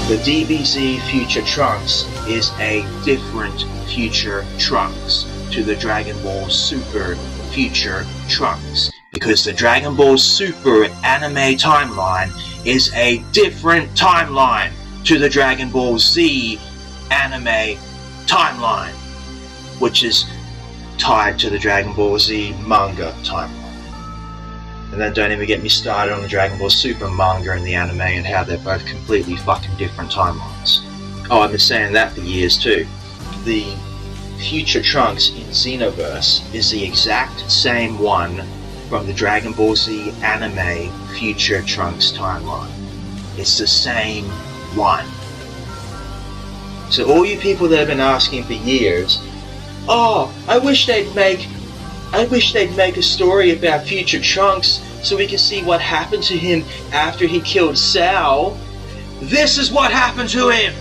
The DBZ Future Trunks is a different Future Trunks to the Dragon Ball Super Future Trunks, because the Dragon Ball Super anime timeline is a different timeline to the Dragon Ball Z anime timeline, which is tied to the Dragon Ball Z manga timeline. And then don't even get me started on the Dragon Ball Super manga and the anime and how they're both completely fucking different timelines. Oh, I've been saying that for years too. The Future Trunks in Xenoverse is the exact same one from the Dragon Ball Z anime Future Trunks timeline. It's the same one. So all you people that have been asking for years, oh, I wish they'd make a story about Future Trunks so we can see what happened to him after he killed Cell. This is what happened to him!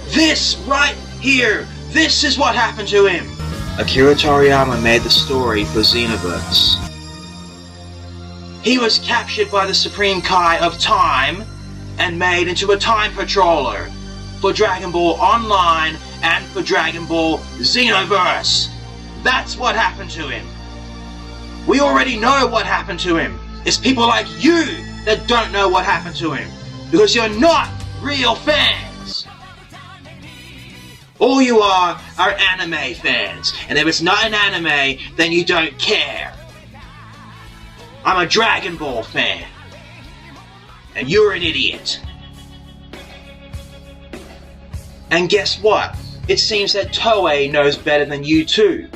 This right here! This is what happened to him! Akira Toriyama made the story for Xenoverse. He was captured by the Supreme Kai of Time and made into a time patroller for Dragon Ball Online and for Dragon Ball Xenoverse. That's what happened to him. We already know what happened to him. It's people like you that don't know what happened to him, because you're not real fans. All you are anime fans, and if it's not an anime, then you don't care. I'm a Dragon Ball fan, and you're an idiot. And guess what? It seems that Toei knows better than you too.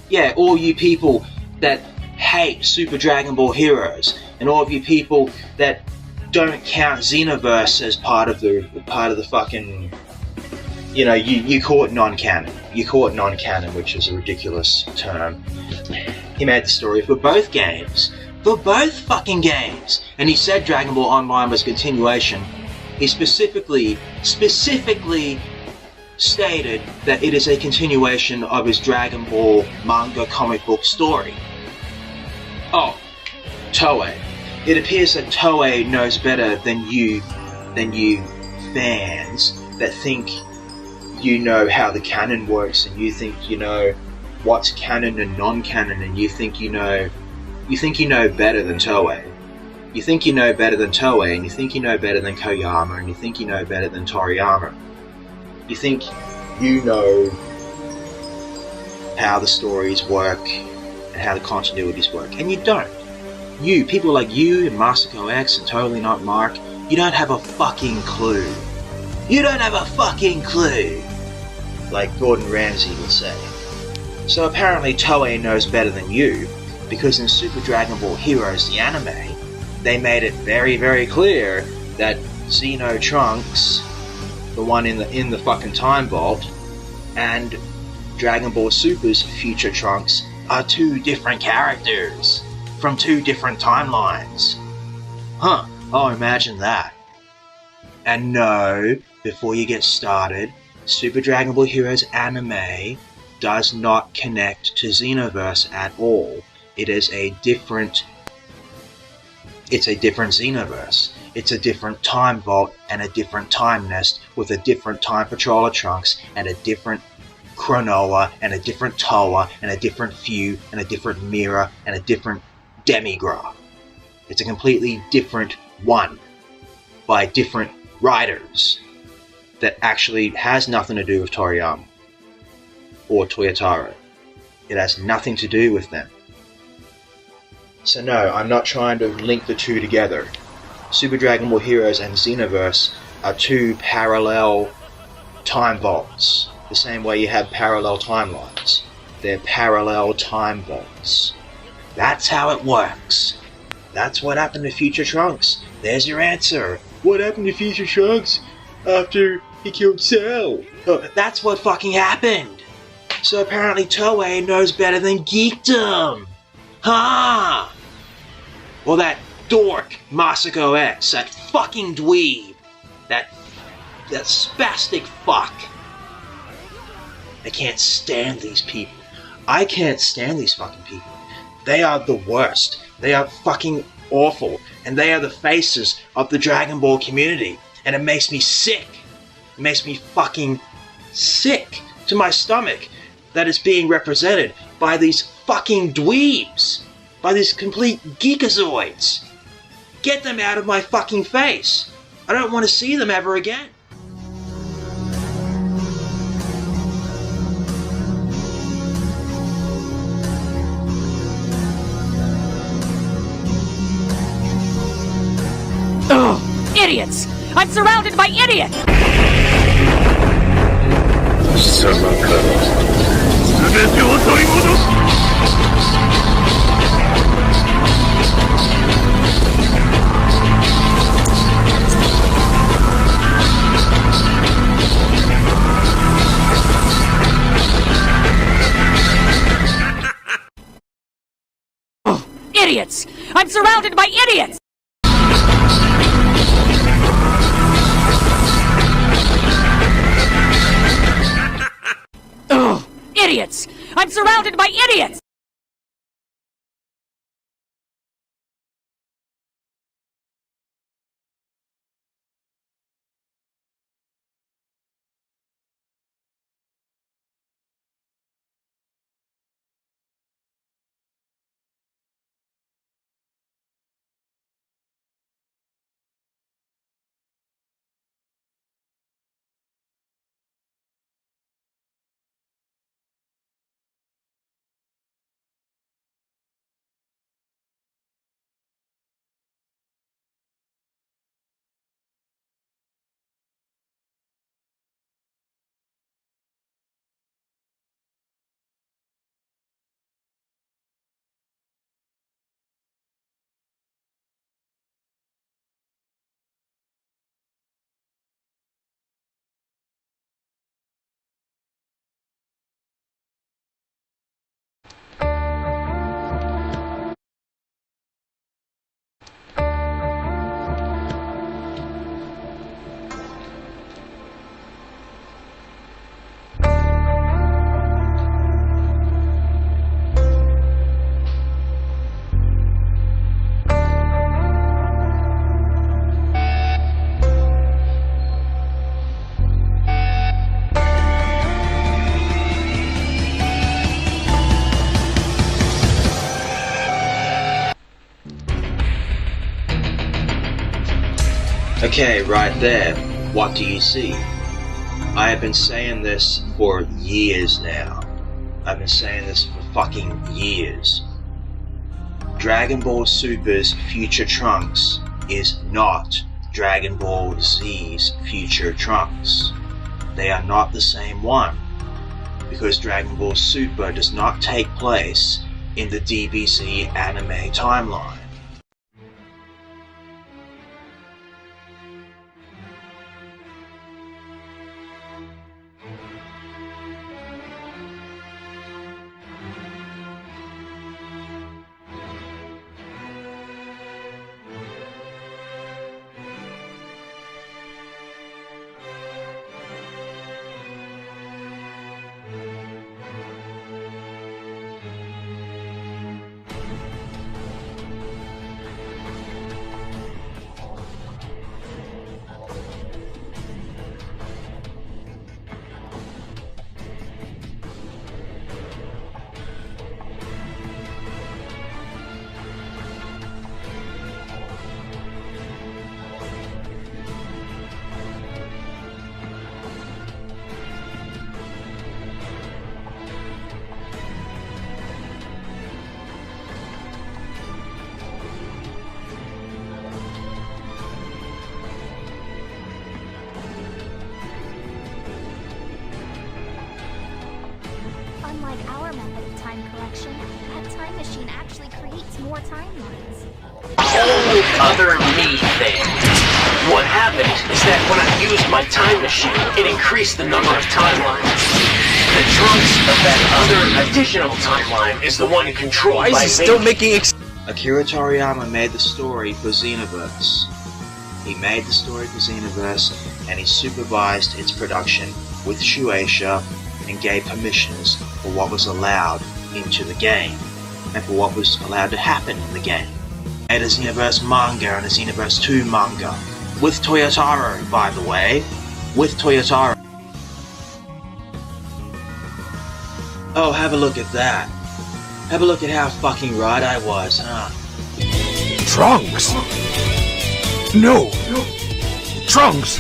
Yeah, all you people that hate Super Dragon Ball Heroes, and all of you people that don't count Xenoverse as part of the fucking, you know, you call it non-canon. You call it non-canon, which is a ridiculous term. He made the story for both games. For both fucking games! And he said Dragon Ball Online was a continuation. He specifically stated that it is a continuation of his Dragon Ball manga comic book story. Oh, Toei. It appears that Toei knows better than you fans that think you know how the canon works, and you think you know what's canon and non-canon, and you think you know better than Toei. You think you know better than Toei, and you think you know better than Koyama, and you think you know better than Toriyama. You think you know how the stories work and how the continuities work, and you don't. You, people like you and Masako X and Totally Not Mark, you don't have a fucking clue. You don't have a fucking clue, like Gordon Ramsay would say. So apparently Toei knows better than you, because in Super Dragon Ball Heroes, the anime, they made it very, very clear that Xeno Trunks, the one in the fucking time vault, and Dragon Ball Super's Future Trunks are two different characters from two different timelines. Huh, oh, imagine that. And no, before you get started, Super Dragon Ball Heroes anime does not connect to Xenoverse at all. It is a different Xenoverse. It's a different time vault and a different time nest with a different time patroller Trunks and a different Cronoa and a different Toa and a different Few and a different Mira and a different Demigra. It's a completely different one by different writers that actually has nothing to do with Toriyama or Toyotaro. It has nothing to do with them. So no, I'm not trying to link the two together. Super Dragon Ball Heroes and Xenoverse are two parallel time vaults. The same way you have parallel timelines. They're parallel time vaults. That's how it works. That's what happened to Future Trunks. There's your answer. What happened to Future Trunks after he killed Cell? Oh, that's what fucking happened. So apparently Toei knows better than geekdom. Huh? Well, that dork Masako X, that fucking dweeb, that spastic fuck. I can't stand these people. I can't stand these fucking people. They are the worst. They are fucking awful. And they are the faces of the Dragon Ball community. And it makes me sick. It makes me fucking sick to my stomach that is being represented by these fucking dweebs. By these complete geekazoids. Get them out of my fucking face. I don't want to see them ever again. Ugh, idiots! I'm surrounded by idiots! Idiots! I'm surrounded by idiots! Ugh! Idiots! I'm surrounded by idiots! Okay, right there. What do you see? I have been saying this for years now. I've been saying this for fucking years. Dragon Ball Super's Future Trunks is not Dragon Ball Z's Future Trunks. They are not the same one. Because Dragon Ball Super does not take place in the DBZ anime timeline. Unlike our method of time collection, that time machine actually creates more timelines. Whole other me thing. What happened is that when I used my time machine, it increased the number of timelines. The trunks of that other additional timeline is the one controlled by me. Why is he still making Akira Toriyama made the story for Xenoverse. He made the story for Xenoverse and he supervised its production with Shueisha and gave permissions for what was allowed into the game and for what was allowed to happen in the game. He made a Xenoverse manga and a Xenoverse 2 manga With Toyotaro, by the way. With Toyotaro. Oh, have a look at that. Have a look at how fucking right I was, huh? Trunks? No! Trunks!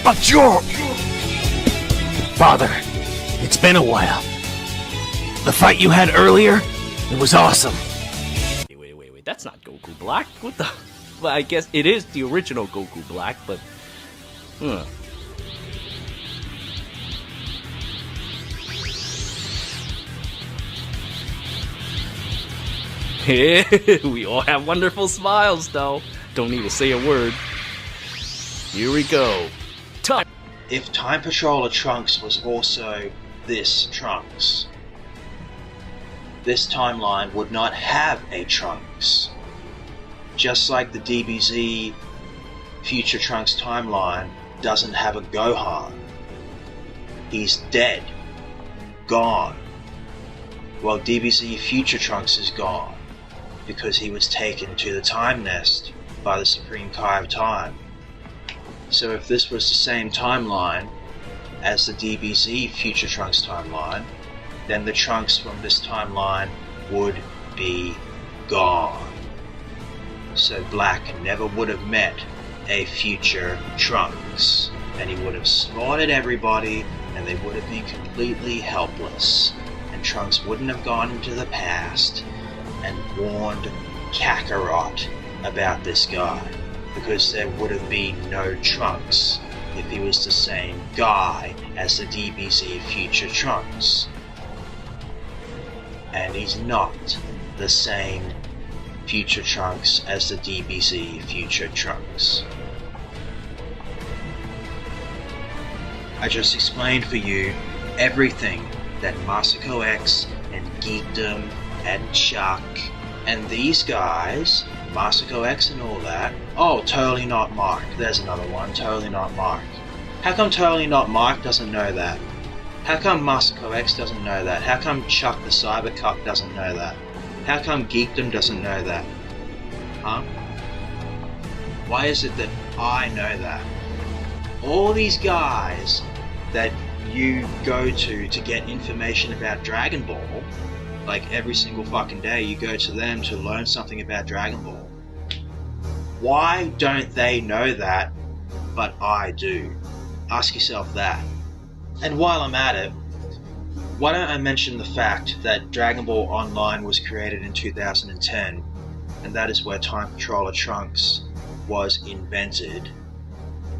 But you're... Father, it's been a while. The fight you had earlier, it was awesome. Wait, that's not Goku Black. What the... Well, I guess it is the original Goku Black, but... We all have wonderful smiles, though. Don't need to say a word. Here we go. Time. If Time Patroller Trunks was also this Trunks, this timeline would not have a Trunks. Just like the DBZ Future Trunks timeline doesn't have a Gohan. He's dead. Gone. While DBZ Future Trunks is gone because he was taken to the Time Nest by the Supreme Kai of Time. So if this was the same timeline as the DBZ Future Trunks timeline, then the Trunks from this timeline would be gone. So Black never would have met a future Trunks, and he would have slaughtered everybody, and they would have been completely helpless, and Trunks wouldn't have gone into the past and warned Kakarot about this guy, because there would have been no Trunks if he was the same guy as the DBZ Future Trunks. And he's not the same Future Trunks as the DBZ Future Trunks. I just explained for you everything that Masako X and Geekdom and Chuck and these guys, Masako X and all that. Oh, Totally Not Mark. There's another one. Totally Not Mark. How come Totally Not Mark doesn't know that? How come Masako X doesn't know that? How come Chuck the Cybercuck doesn't know that? How come Geekdom doesn't know that? Huh? Why is it that I know that? All these guys that you go to get information about Dragon Ball, like every single fucking day you go to them to learn something about Dragon Ball. Why don't they know that, but I do? Ask yourself that. And while I'm at it, why don't I mention the fact that Dragon Ball Online was created in 2010, and that is where Time Patroller Trunks was invented.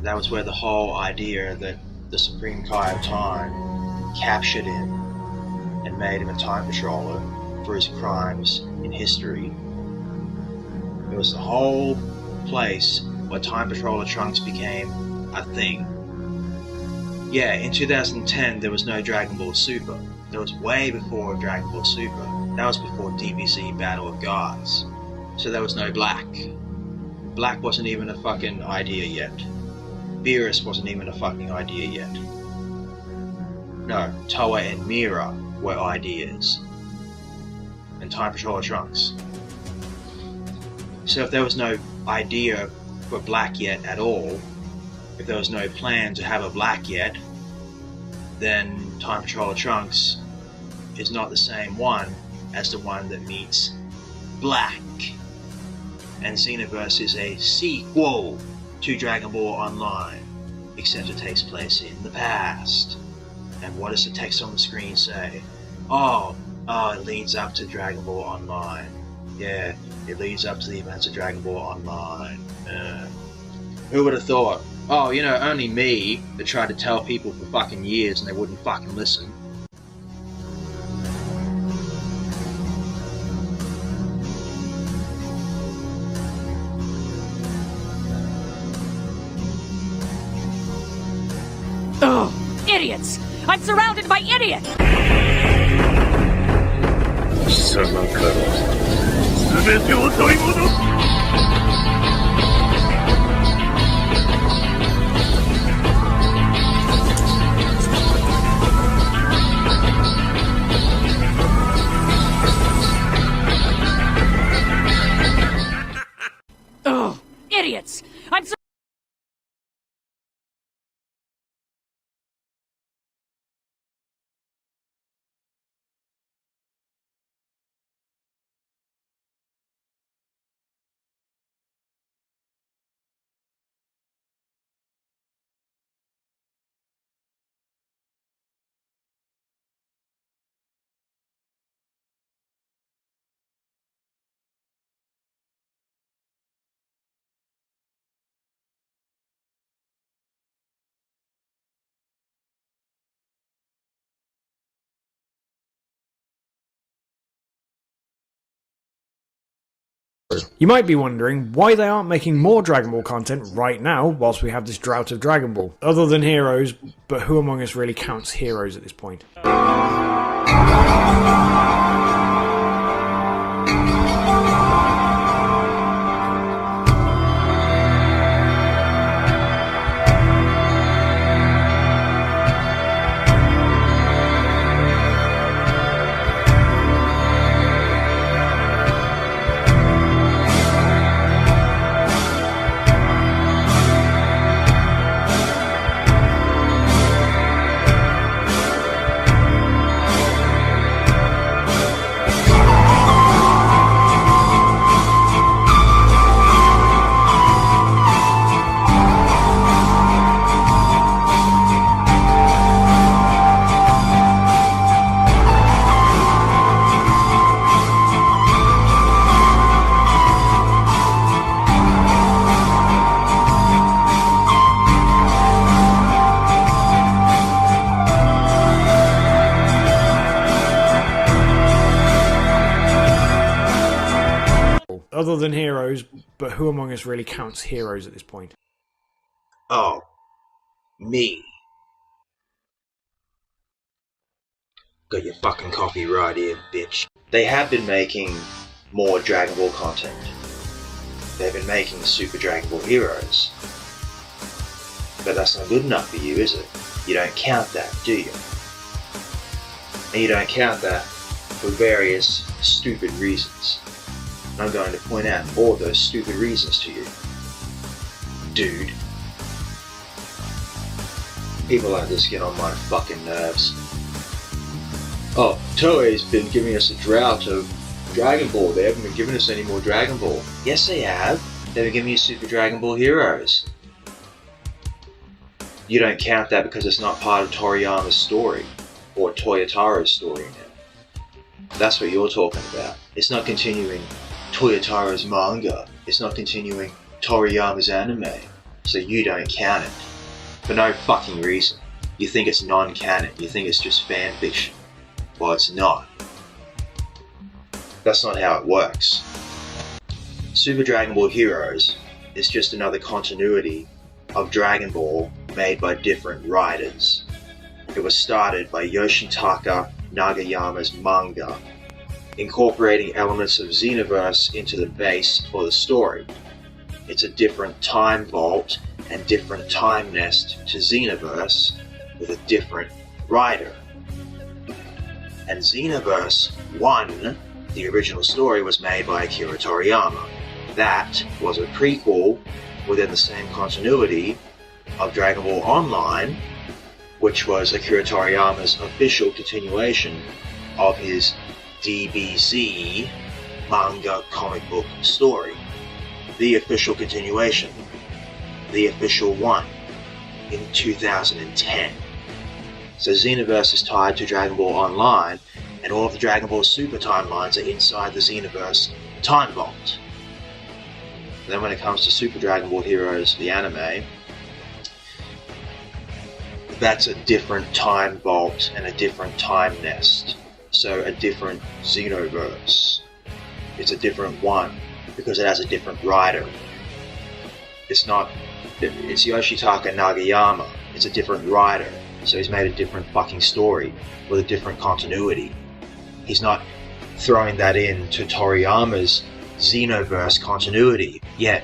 That was where the whole idea that the Supreme Kai of Time captured him and made him a Time Patroller for his crimes in history. It was the whole place where Time Patroller Trunks became a thing. Yeah, in 2010 there was no Dragon Ball Super. That was way before Dragon Ball Super. That was before DBZ Battle of Gods. So there was no Black. Black wasn't even a fucking idea yet. Beerus wasn't even a fucking idea yet. No, Toa and Mira were ideas. And Time Patroller Trunks. So if there was no idea for Black yet at all, if there was no plan to have a Black yet, then Time Patroller Trunks is not the same one as the one that meets Black. And Xenoverse is a sequel to Dragon Ball Online, except it takes place in the past. And what does the text on the screen say? Oh, it leads up to Dragon Ball Online. Yeah, it leads up to the events of Dragon Ball Online. Who would have thought? Oh, you know, only me that tried to tell people for fucking years and they wouldn't fucking listen. Ugh, idiots! I'm surrounded by idiots! 貴様から全てを取り戻す。Ugh, idiots! I'm You might be wondering why they aren't making more Dragon Ball content right now whilst we have this drought of Dragon Ball. Other than Heroes, but who among us really counts Heroes at this point? Other than Heroes, but who among us really counts Heroes at this point? Oh, me. Got your fucking copy right here, bitch. They have been making more Dragon Ball content. They've been making Super Dragon Ball Heroes. But that's not good enough for you, is it? You don't count that, do you? And you don't count that for various stupid reasons. And I'm going to point out all those stupid reasons to you. Dude. People like this get on my fucking nerves. Oh, Toei's been giving us a drought of Dragon Ball. They haven't been giving us any more Dragon Ball. Yes, they have. They've been giving you Super Dragon Ball Heroes. You don't count that because it's not part of Toriyama's story. Or Toyotaro's story now. That's what you're talking about. It's not continuing Toyotaro's manga. It's not continuing Toriyama's anime. So you don't count it. For no fucking reason. You think it's non-canon. You think it's just fan fiction. Well, it's not. That's not how it works. Super Dragon Ball Heroes is just another continuity of Dragon Ball made by different writers. It was started by Yoshitaka Nagayama's manga, incorporating elements of Xenoverse into the base for the story. It's a different time vault and different time nest to Xenoverse with a different writer. And Xenoverse 1, the original story, was made by Akira Toriyama. That was a prequel within the same continuity of Dragon Ball Online, which was Akira Toriyama's official continuation of his DBZ manga comic book story. The official continuation. The official one. In 2010. So Xenoverse is tied to Dragon Ball Online, and all of the Dragon Ball Super timelines are inside the Xenoverse time vault. Then when it comes to Super Dragon Ball Heroes, the anime, that's a different time vault and a different time nest. So a different Xenoverse. It's a different one, because it has a different writer. It's Yoshitaka Nagayama. It's a different writer. So he's made a different fucking story with a different continuity. He's not throwing that in to Toriyama's Xenoverse continuity, yet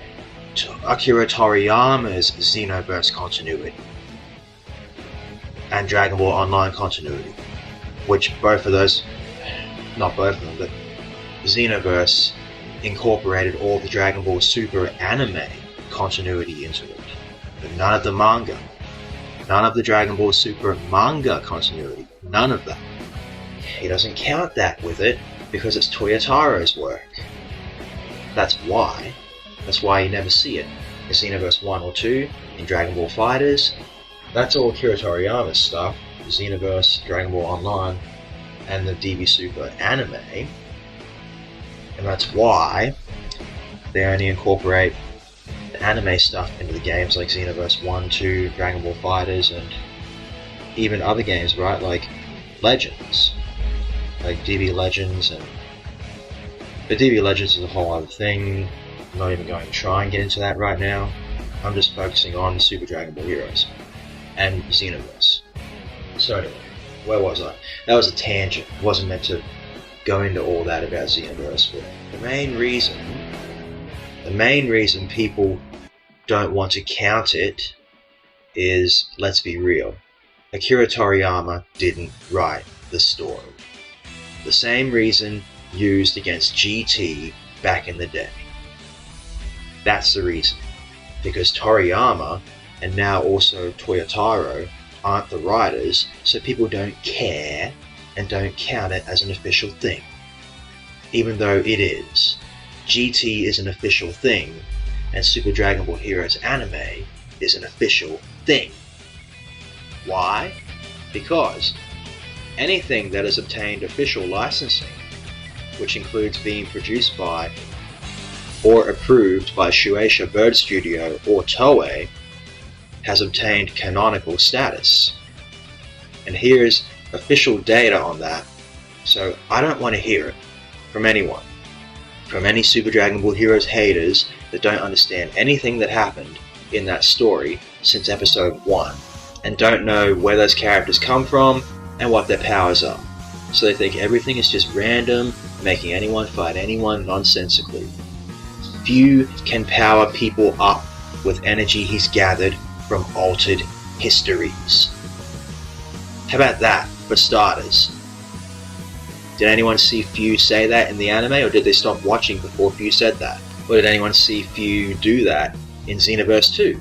Akira Toriyama's Xenoverse continuity and Dragon Ball Online continuity, which both of those, not both of them, but Xenoverse incorporated all the Dragon Ball Super anime continuity into it, but none of the manga. None of the Dragon Ball Super manga continuity. None of that. He doesn't count that with it because it's Toyotaro's work. That's why. That's why you never see it in Xenoverse 1 or 2, in Dragon Ball FighterZ. That's all Akira Toriyama's stuff. Xenoverse, Dragon Ball Online, and the DB Super anime. And that's why they only incorporate anime stuff into the games like Xenoverse 1, 2, Dragon Ball FighterZ, and even other games, right, like Legends, like DB Legends, and But DB Legends is a whole other thing. I'm not even going to try and get into that right now. I'm just focusing on Super Dragon Ball Heroes and Xenoverse. So anyway, where was I? That was a tangent. It wasn't meant to go into all that about Xenoverse. But the main reason people don't want to count it is, let's be real, Akira Toriyama didn't write the story. The same reason used against GT back in the day. That's the reason. Because Toriyama, and now also Toyotaro, aren't the writers, so people don't care and don't count it as an official thing. Even though it is. GT is an official thing, and Super Dragon Ball Heroes anime is an official thing. Why? Because anything that has obtained official licensing, which includes being produced by or approved by Shueisha Bird Studio or Toei, has obtained canonical status. And here's official data on that, so I don't want to hear it from anyone. From any Super Dragon Ball Heroes haters that don't understand anything that happened in that story since episode 1, and don't know where those characters come from and what their powers are. So they think everything is just random, making anyone fight anyone nonsensically. Few can power people up with energy he's gathered from altered histories. How about that, for starters? Did anyone see Few say that in the anime, or did they stop watching before Few said that? Or did anyone see Few do that in Xenoverse 2?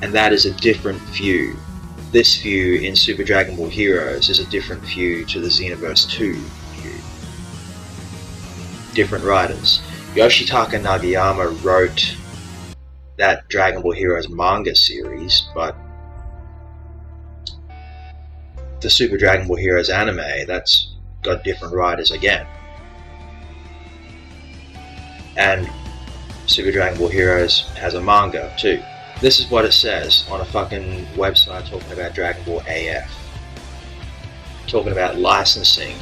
And that is a different Few. This Few in Super Dragon Ball Heroes is a different Few to the Xenoverse 2 Few. Different writers. Yoshitaka Nagayama wrote that Dragon Ball Heroes manga series, but the Super Dragon Ball Heroes anime, that's got different writers again. And Super Dragon Ball Heroes has a manga too. This is what it says on a fucking website talking about Dragon Ball AF. Talking about licensing.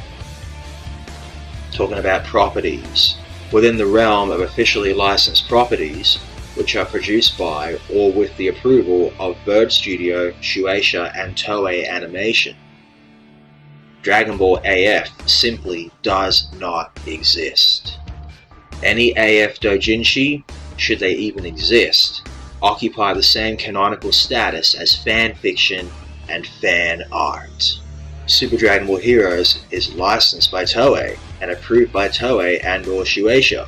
Talking about properties. Within the realm of officially licensed properties, which are produced by or with the approval of Bird Studio, Shueisha, and Toei Animation. Dragon Ball AF simply does not exist. Any AF doujinshi, should they even exist, occupy the same canonical status as fan fiction and fan art. Super Dragon Ball Heroes is licensed by Toei and approved by Toei and or Shueisha.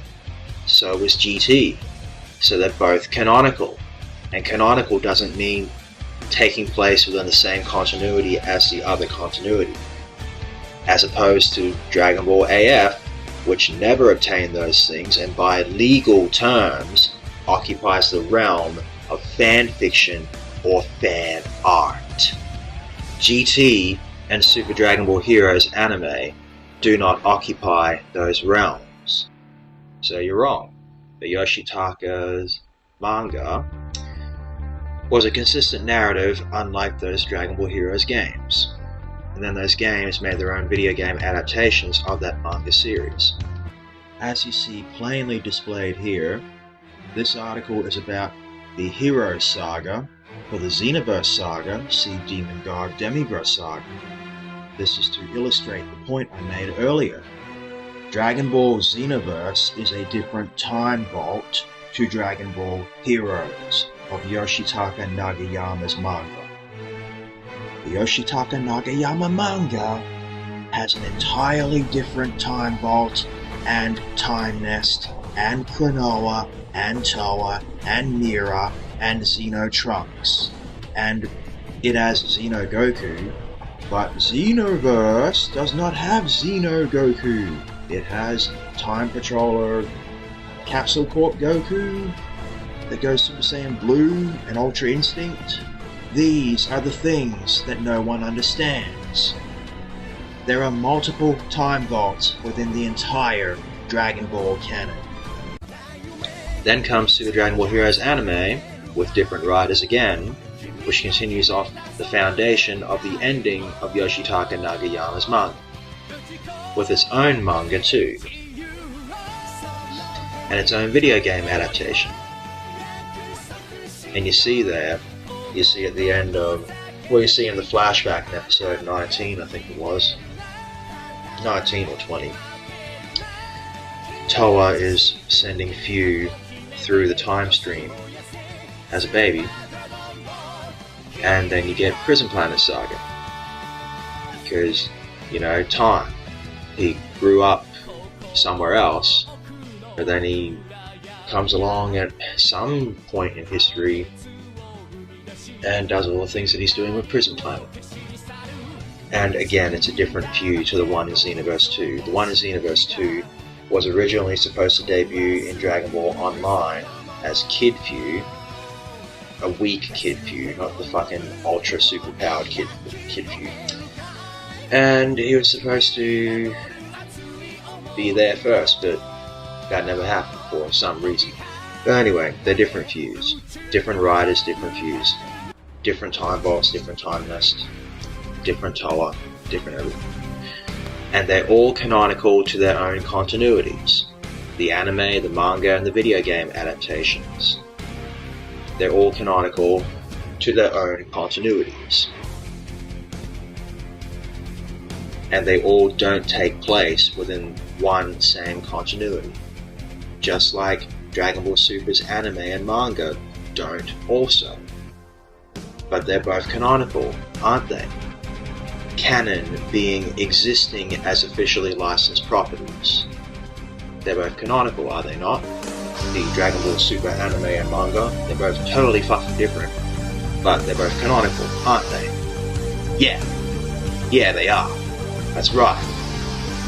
So is GT. So they're both canonical. And canonical doesn't mean taking place within the same continuity as the other continuity. As opposed to Dragon Ball AF, which never obtained those things and by legal terms occupies the realm of fan fiction or fan art. GT and Super Dragon Ball Heroes anime do not occupy those realms. So you're wrong. The Yoshitaka's manga was a consistent narrative unlike those Dragon Ball Heroes games. And then those games made their own video game adaptations of that manga series. As you see plainly displayed here, this article is about the Hero Saga. For the Xenoverse Saga, see Demon God Demiverse Saga. This is to illustrate the point I made earlier. Dragon Ball Xenoverse is a different time vault to Dragon Ball Heroes of Yoshitaka Nagayama's manga. The Yoshitaka Nagayama manga has an entirely different time vault and time nest and Klonoa and Toa and Mira and Xeno Trunks, and it has Xeno Goku, but Xenoverse does not have Xeno Goku. It has Time Patroller, Capsule Corp Goku, that goes Super Saiyan Blue and Ultra Instinct. These are the things that no one understands. There are multiple time vaults within the entire Dragon Ball canon. Then comes Super Dragon Ball Heroes anime, with different writers again, which continues off the foundation of the ending of Yoshitaka Nagayama's manga, with its own manga too. and its own video game adaptation. And you see at the end of, well, you see in the flashback in episode 19, I think it was, 19 or 20, Toa is sending Fu through the time stream as a baby, and then you get Prison Planet Saga, because, you know, time. He grew up somewhere else, but then he comes along at some point in history and does all the things that he's doing with Prison Planet. And again, it's a different Fu to the one in Xenoverse 2. The one in Xenoverse 2 was originally supposed to debut in Dragon Ball Online as Kid Fu, a weak Kid Fu, not the fucking ultra super powered Kid Fu. And he was supposed to be there first, but that never happened for some reason. But anyway, they're different Fus. Different riders, different Fus. Different time boss, different time nest. Different Toa, different everything. And they're all canonical to their own continuities. The anime, the manga, and the video game adaptations. They're all canonical to their own continuities. And they all don't take place within one same continuity. Just like Dragon Ball Super's anime and manga don't also. But they're both canonical, aren't they? Canon being existing as officially licensed properties. They're both canonical, are they not? The Dragon Ball Super anime and manga, they're both totally fucking different, but they're both canonical, aren't they? Yeah, they are. That's right.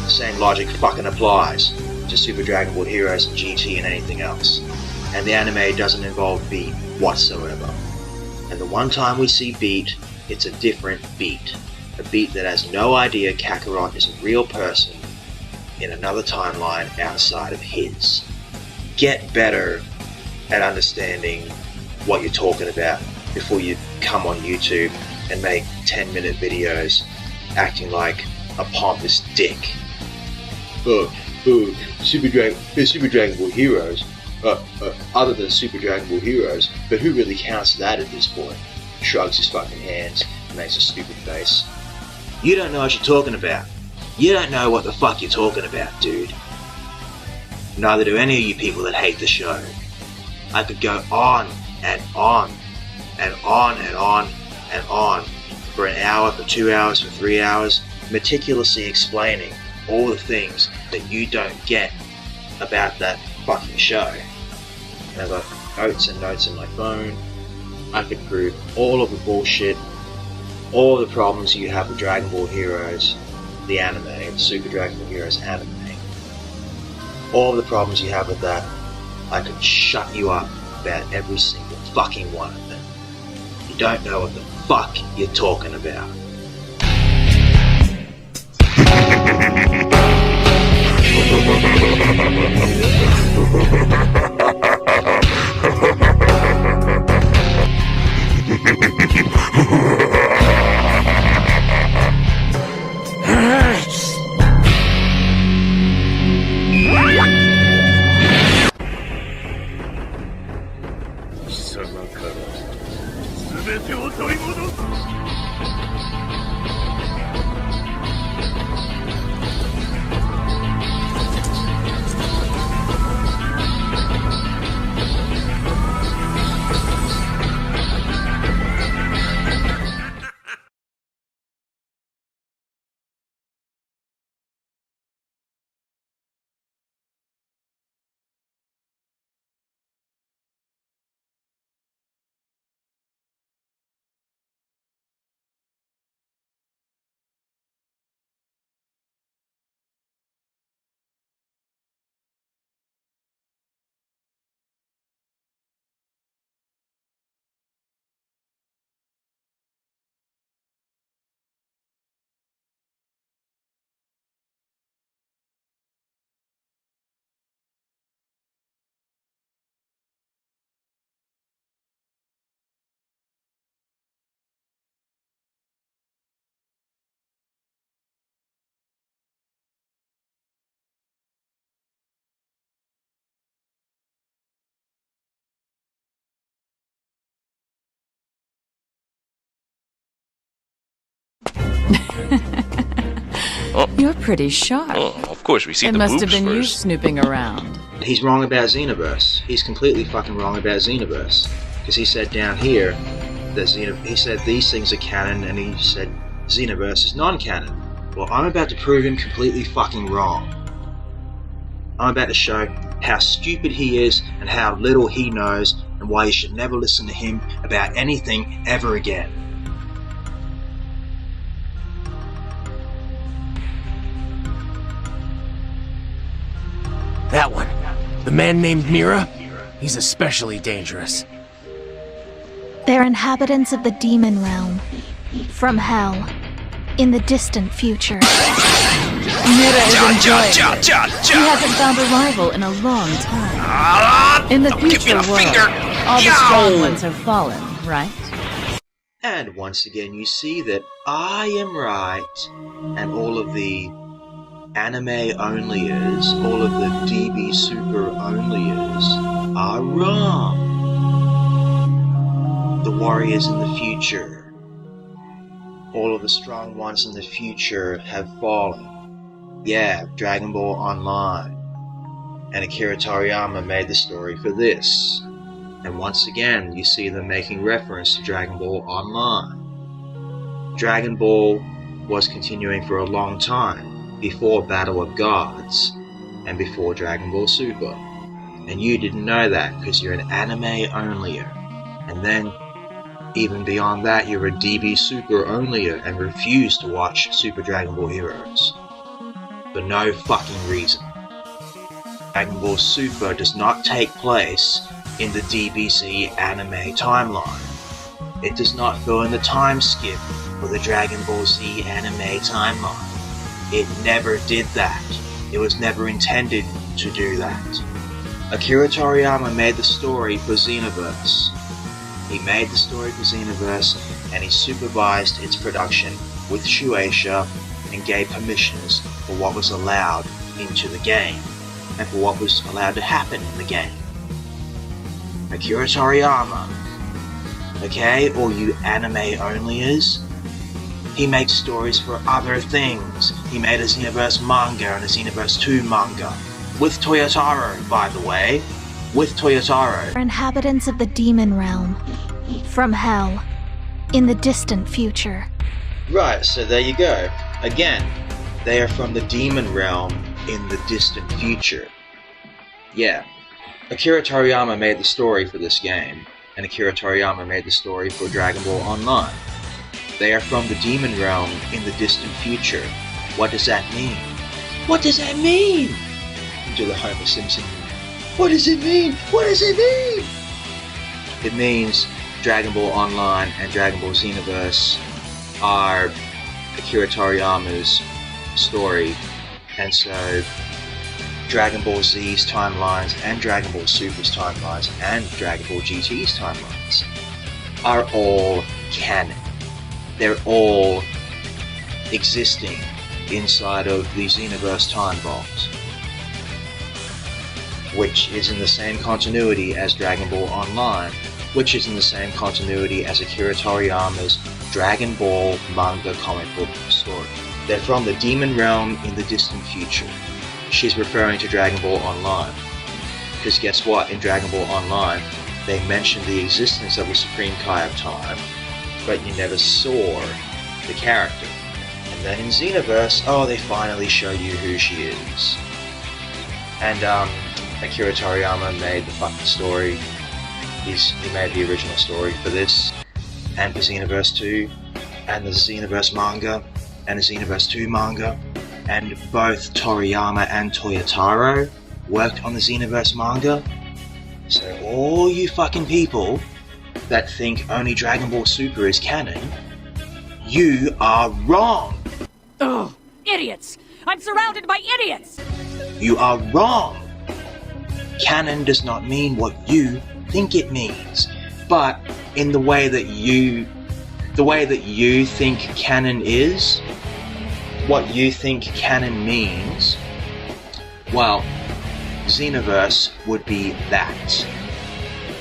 The same logic fucking applies to Super Dragon Ball Heroes and GT and anything else. And the anime doesn't involve Beat whatsoever. And the one time we see Beat, it's a different Beat. A Beat that has no idea Kakarot is a real person in another timeline outside of his. Get better at understanding what you're talking about before you come on YouTube and make 10-minute videos acting like a pompous dick. Super Dragon Ball Heroes. Other than Super Dragon Ball Heroes, but who really counts that at this point? Shrugs his fucking hands and makes a stupid face. You don't know what you're talking about. You don't know what the fuck you're talking about, dude. Neither do any of you people that hate the show. I could go on and on and on and on and on for an hour, for 2 hours, for 3 hours, meticulously explaining all the things that you don't get about that fucking show. And I've got notes and notes in my phone. I could prove all of the bullshit, all the problems you have with Dragon Ball Heroes, the anime, the Super Dragon Ball Heroes anime. All the problems you have with that, I could shut you up about every single fucking one of them. You don't know what the fuck you're talking about. You're pretty sharp. Oh, of course, we see It the must boobs have been you first. snooping around. He's wrong about Xenoverse. He's completely fucking wrong about Xenoverse. Because he said down here that he said these things are canon, and he said Xenoverse is non-canon. Well, I'm about to prove him completely fucking wrong. I'm about to show how stupid he is and how little he knows and why you should never listen to him about anything ever again. That one. The man named Mira? He's especially dangerous. They're inhabitants of the demon realm. From hell. In the distant future. Mira is enjoying it. He hasn't found a rival in a long time. In the future world, all the strong ones have fallen, right? And once again you see that I am right, and all of the anime onlyers, all of the DB Super onlyers are wrong. The warriors in the future, all of the strong ones in the future have fallen. Yeah, Dragon Ball Online. And Akira Toriyama made the story for this. And once again, you see them making reference to Dragon Ball Online. Dragon Ball was continuing for a long time, before Battle of Gods, and before Dragon Ball Super. And you didn't know that, because you're an anime onlyer. And then, even beyond that, you're a DB Super onlyer and refuse to watch Super Dragon Ball Heroes. For no fucking reason. Dragon Ball Super does not take place in the DBZ anime timeline. It does not go in the time skip for the Dragon Ball Z anime timeline. It never did that. It was never intended to do that. Akira Toriyama made the story for Xenoverse. He made the story for Xenoverse, and he supervised its production with Shueisha and gave permissions for what was allowed into the game, and for what was allowed to happen in the game. Akira Toriyama, okay, all you anime onlyers, he makes stories for other things. He made a Xenoverse manga and a Xenoverse 2 manga. With Toyotaro, by the way. With Toyotaro. They're inhabitants of the demon realm. From hell. In the distant future. Right, so there you go. Again, they are from the demon realm in the distant future. Yeah. Akira Toriyama made the story for this game, and Akira Toriyama made the story for Dragon Ball Online. They are from the demon realm in the distant future. What does that mean? What does that mean? Do the Homer Simpson. What does it mean? What does it mean? It means Dragon Ball Online and Dragon Ball Xenoverse are Akira Toriyama's story, and so Dragon Ball Z's timelines and Dragon Ball Super's timelines and Dragon Ball GT's timelines are all canon. They're all existing inside of the Xenoverse time vault, which is in the same continuity as Dragon Ball Online, which is in the same continuity as Akira Toriyama's Dragon Ball manga comic book story. They're from the demon realm in the distant future. She's referring to Dragon Ball Online, because guess what, in Dragon Ball Online they mentioned the existence of a Supreme Kai of Time, but you never saw the character. And then in Xenoverse, oh, they finally show you who she is. And Akira Toriyama made the fucking story. He made the original story for this, and for Xenoverse 2, and the Xenoverse manga, and the Xenoverse 2 manga, and both Toriyama and Toyotaro worked on the Xenoverse manga. So all you fucking people that think only Dragon Ball Super is canon, you are wrong! Ugh, idiots! I'm surrounded by idiots! You are wrong! Canon does not mean what you think it means, but in the way that you think canon is, what you think canon means, well, Xenoverse would be that.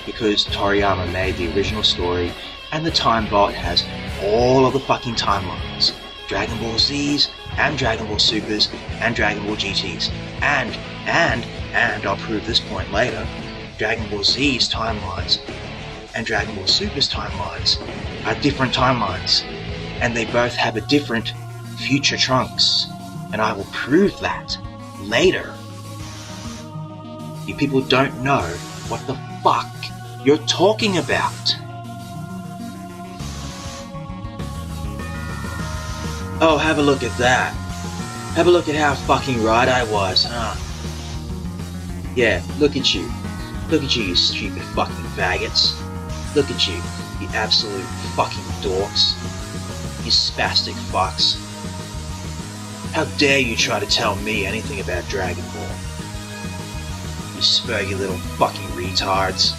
Because Toriyama made the original story, and the Time Vault has all of the fucking timelines. Dragon Ball Zs, and Dragon Ball Supers, and Dragon Ball GTs. And I'll prove this point later, Dragon Ball Z's timelines and Dragon Ball Super's timelines are different timelines, and they both have a different future Trunks, and I will prove that later. You people don't know what the fuck you're talking about. Oh, have a look at that. Have a look at how fucking right I was, huh? Yeah, look at you. Look at you, you stupid fucking faggots. Look at you, you absolute fucking dorks. You spastic fucks. How dare you try to tell me anything about Dragon Ball? You spurgy little fucking retards.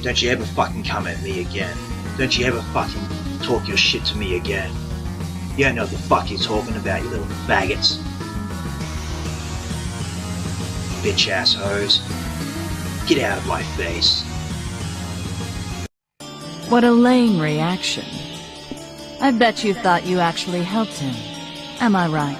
Don't you ever fucking come at me again. Don't you ever fucking talk your shit to me again. You don't know what the fuck you're talking about, you little faggots. Bitch ass hoes. Get out of my face. What a lame reaction. I bet you thought you actually helped him. Am I right?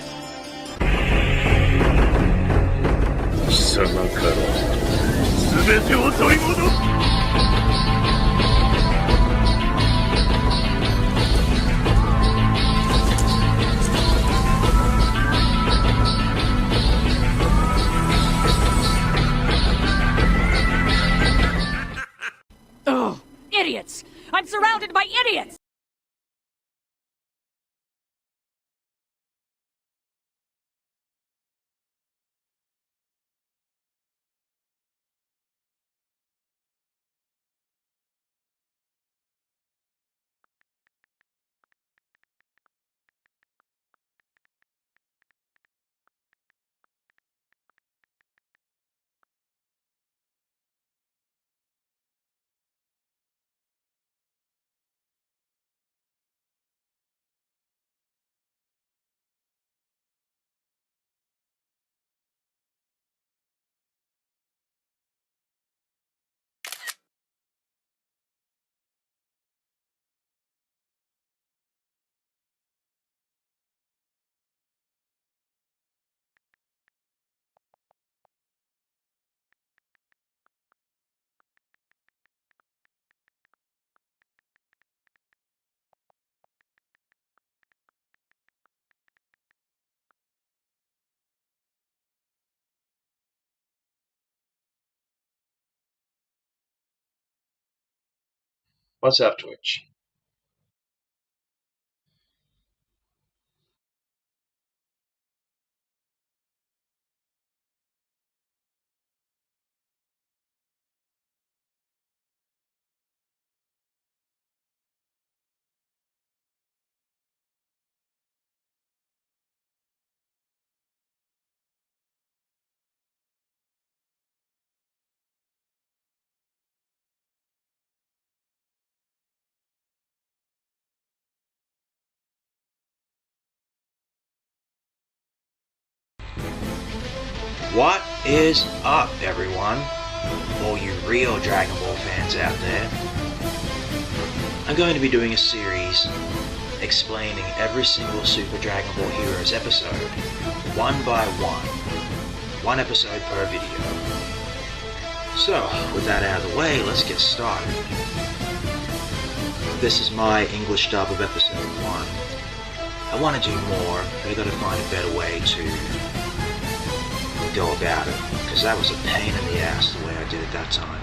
Ugh, idiots! I'm surrounded by idiots! What's up, Twitch? What is up, everyone? All you real Dragon Ball fans out there. I'm going to be doing a series explaining every single Super Dragon Ball Heroes episode, one by one episode per video. So, with that out of the way, let's get started. This is my English dub of episode 1. I want to do more, but I gotta find a better way to go about it, because that was a pain in the ass the way I did it that time.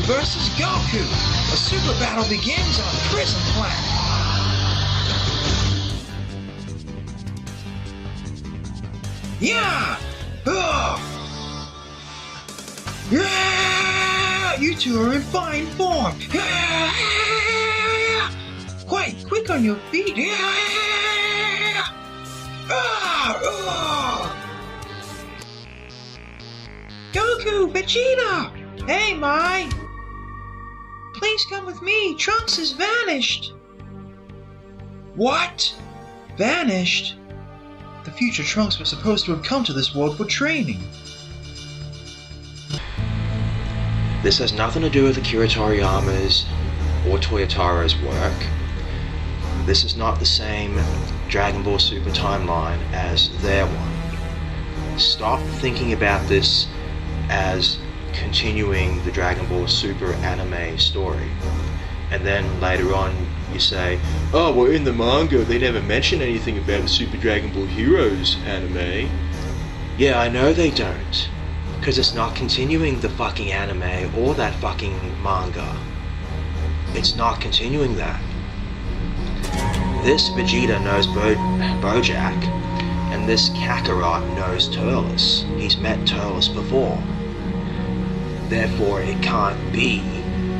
versus Goku. A super battle begins on Prison Planet. Yeah! Oh! Yeah! You two are in fine form. Yeah! Quite quick on your feet. Yeah! Ah! Oh! Goku, Vegeta! Hey, Mai! Please come with me. Trunks has vanished. What? Vanished? The future Trunks was supposed to have come to this world for training. This has nothing to do with Akira Toriyama's or Toyotaro's work. This is not the same Dragon Ball Super timeline as their one. Stop thinking about this as continuing the Dragon Ball Super anime story. And then later on you say, oh, well, in the manga they never mention anything about the Super Dragon Ball Heroes anime. Yeah, I know they don't. Because it's not continuing the fucking anime or that fucking manga. It's not continuing that. This Vegeta knows Bojack, and this Kakarot knows Turles. He's met Turles before. Therefore, it can't be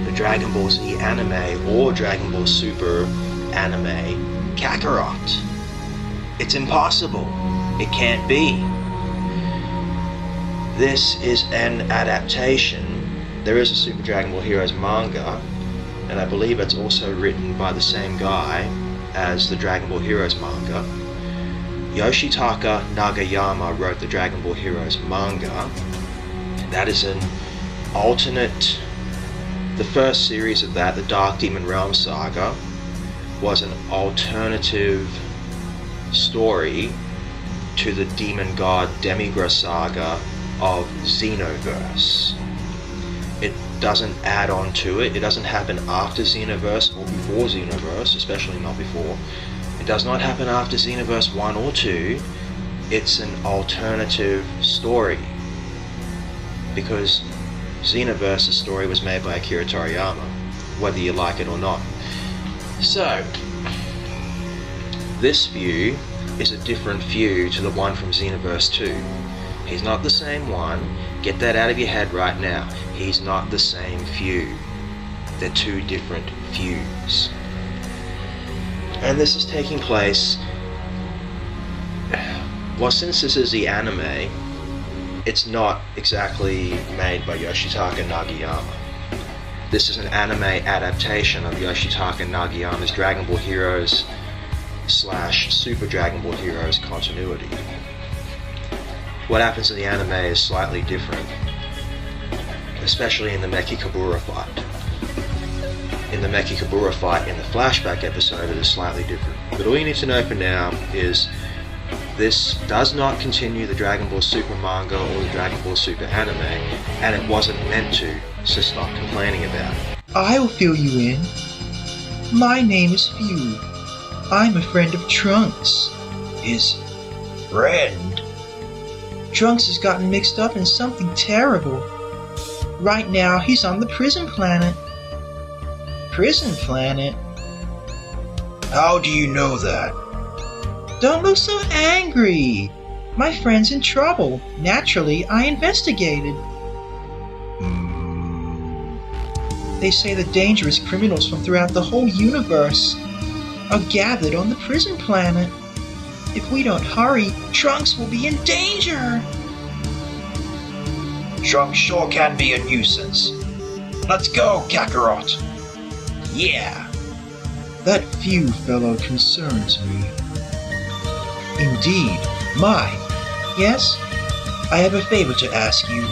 the Dragon Ball Z anime or Dragon Ball Super anime Kakarot. It's impossible. It can't be. This is an adaptation. There is a Super Dragon Ball Heroes manga, and I believe it's also written by the same guy as the Dragon Ball Heroes manga. Yoshitaka Nagayama wrote the Dragon Ball Heroes manga. That is an alternate. The first series of that, the Dark Demon Realm saga, was an alternative story to the Demon God Demigra saga of Xenoverse. It doesn't add on to it. It doesn't happen after Xenoverse or before Xenoverse, especially not before. It does not happen after Xenoverse 1 or 2. It's an alternative story. Because Xenoverse's story was made by Akira Toriyama, whether you like it or not. So, this view is a different view to the one from Xenoverse 2. He's not the same one. Get that out of your head right now. He's not the same view. They're two different views. And this is taking place... Well, since this is the anime, it's not exactly made by Yoshitaka Nagayama. This is an anime adaptation of Yoshitaka Nagayama's Dragon Ball Heroes / Super Dragon Ball Heroes continuity. What happens in the anime is slightly different, especially in the Mechikabura fight. In the Mechikabura fight in the flashback episode, it is slightly different. But all you need to know for now is this does not continue the Dragon Ball Super manga or the Dragon Ball Super anime, and it wasn't meant to, so stop complaining about it. I'll fill you in. My name is Feud. I'm a friend of Trunks. His friend? Trunks has gotten mixed up in something terrible. Right now, he's on the prison planet. Prison planet? How do you know that? Don't look so angry. My friend's in trouble. Naturally, I investigated. They say the dangerous criminals from throughout the whole universe are gathered on the prison planet. If we don't hurry, Trunks will be in danger! Trunks sure can be a nuisance. Let's go, Kakarot! Yeah! That few fellow concerns me. Indeed. My. Yes? I have a favor to ask you.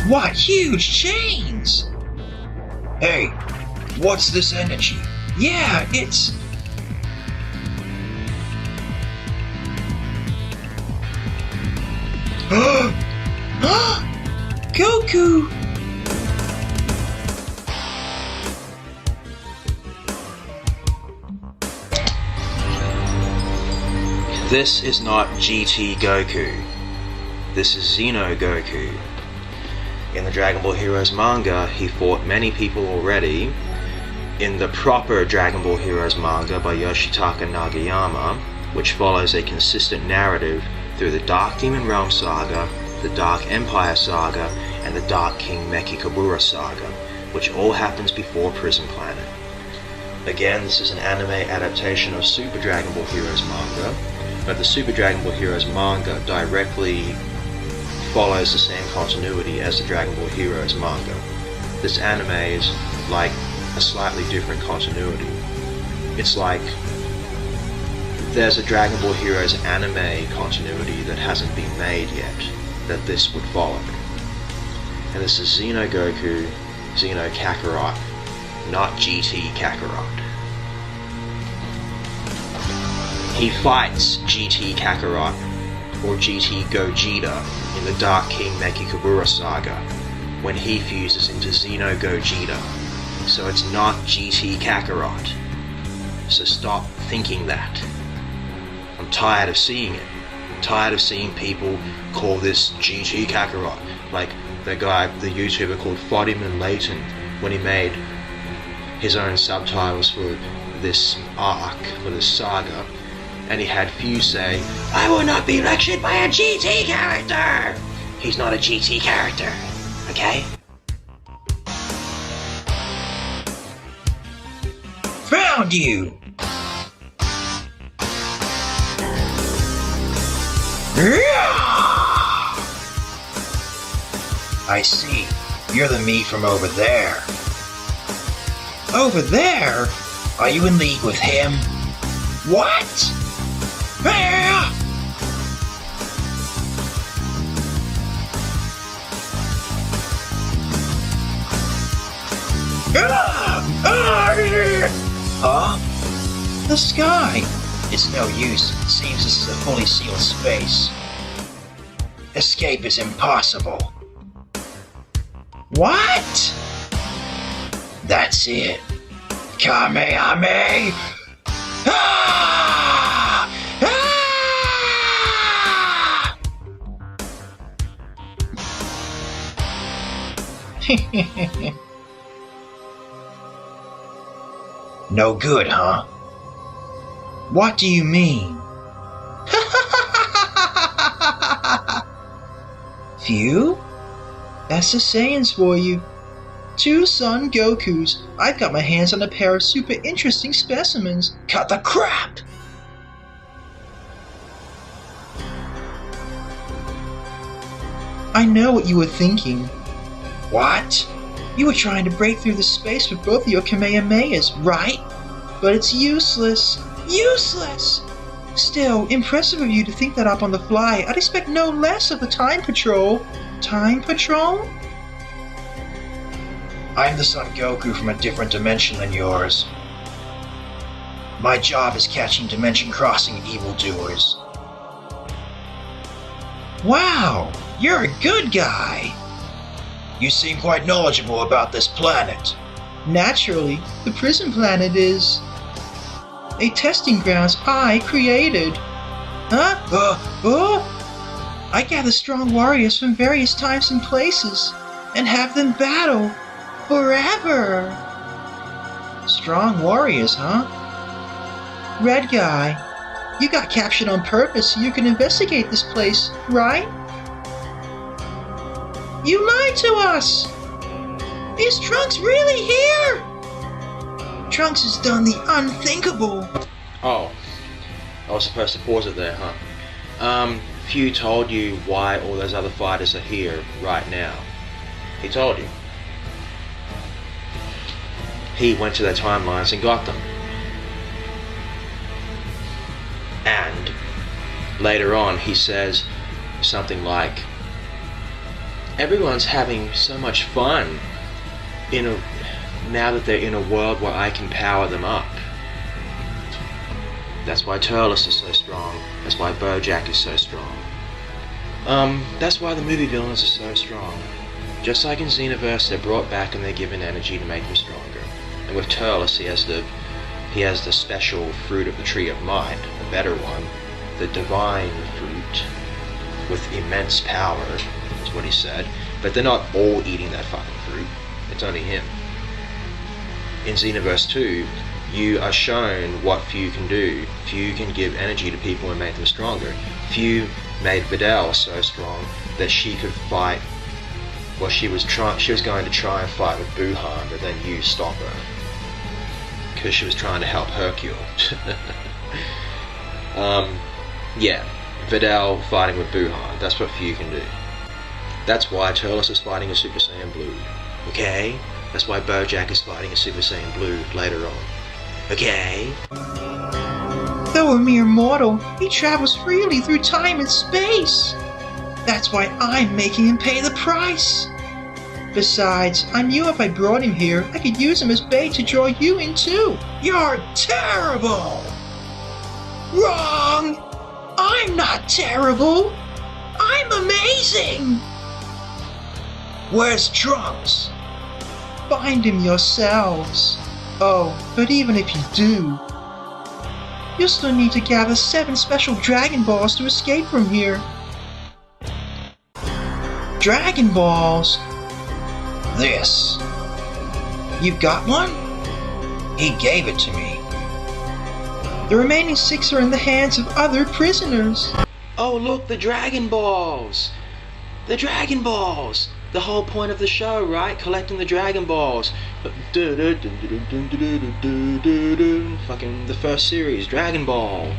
What huge chains! Hey, what's this energy? Yeah, it's... Goku! This is not GT Goku. This is Xeno Goku. In the Dragon Ball Heroes manga, he fought many people already. In the proper Dragon Ball Heroes manga by Yoshitaka Nagayama, which follows a consistent narrative through the Dark Demon Realm saga, the Dark Empire saga, and the Dark King Mechikabura saga, which all happens before Prison Planet. Again, this is an anime adaptation of Super Dragon Ball Heroes manga, but the Super Dragon Ball Heroes manga directly follows the same continuity as the Dragon Ball Heroes manga. This anime is like a slightly different continuity. It's like there's a Dragon Ball Heroes anime continuity that hasn't been made yet, that this would follow. And this is Xeno Goku, Xeno Kakarot, not GT Kakarot. He fights GT Kakarot, or GT Gogeta, in the Dark King Mechikabura saga, when he fuses into Xeno Gogeta. So it's not GT Kakarot. So stop thinking that. I'm tired of seeing it. I'm tired of seeing people call this GT Kakarot. Like the guy, the YouTuber called Fodiman Layton, when he made his own subtitles for this arc, for this saga, and he had Fuse say, "I will not be lectured by a GT character!" He's not a GT character, okay? Found you! I see. You're the me from over there. Over there? Are you in league with him? What? Huh? The sky! It's no use. It seems this is a fully sealed space. Escape is impossible. What? That's it. Kamehameha! Ah! Ah! No good, huh? What do you mean? Phew? That's the Saiyans for you. Two Son Gokus. I've got my hands on a pair of super interesting specimens. Cut the crap! I know what you were thinking. What? You were trying to break through the space with both of your Kamehamehas, right? But it's useless. Useless! Still, impressive of you to think that up on the fly. I'd expect no less of the Time Patrol. Time Patrol? I'm the Son Goku from a different dimension than yours. My job is catching dimension-crossing evildoers. Wow, you're a good guy. You seem quite knowledgeable about this planet. Naturally, the prison planet is a testing grounds I created. Huh? I gather strong warriors from various times and places and have them battle forever. Strong warriors, huh? Red guy, you got captured on purpose so you can investigate this place, right? You lied to us! Is Trunks really here? Trunks has done the unthinkable. Oh, I was supposed to pause it there, huh? Few told you why all those other fighters are here right now. He told you. He went to their timelines and got them. And later on he says something like, everyone's having so much fun now that they're in a world where I can power them up. That's why Turles is so strong. That's why Bojack is so strong. That's why the movie villains are so strong. Just like in Xenoverse, they're brought back and they're given energy to make them stronger. And with Turles, he has the special fruit of the Tree of Might, a better one, the divine fruit with immense power, is what he said, but they're not all eating that fucking fruit. It's only him. In Xenoverse 2, you are shown what Few can do. Few can give energy to people and make them stronger. Few made Videl so strong that she could fight. Well, she was going to try and fight with Buhan, but then you stop her because she was trying to help Hercule. Yeah, Videl fighting with Buhan. That's what Few can do. That's why Turles is fighting a Super Saiyan Blue. Okay? That's why Bojack is fighting a Super Saiyan Blue later on. Okay? Though a mere mortal, he travels freely through time and space. That's why I'm making him pay the price. Besides, I knew if I brought him here, I could use him as bait to draw you in too. You're terrible! Wrong! I'm not terrible! I'm amazing! Where's Trunks? Find him yourselves. Oh, but even if you do, you'll still need to gather 7 special Dragon Balls to escape from here. Dragon Balls? This. You've got one? He gave it to me. The remaining 6 are in the hands of other prisoners. Oh look, the Dragon Balls! The Dragon Balls! The whole point of the show, right? Collecting the Dragon Balls. Fucking the first series, Dragon Ball.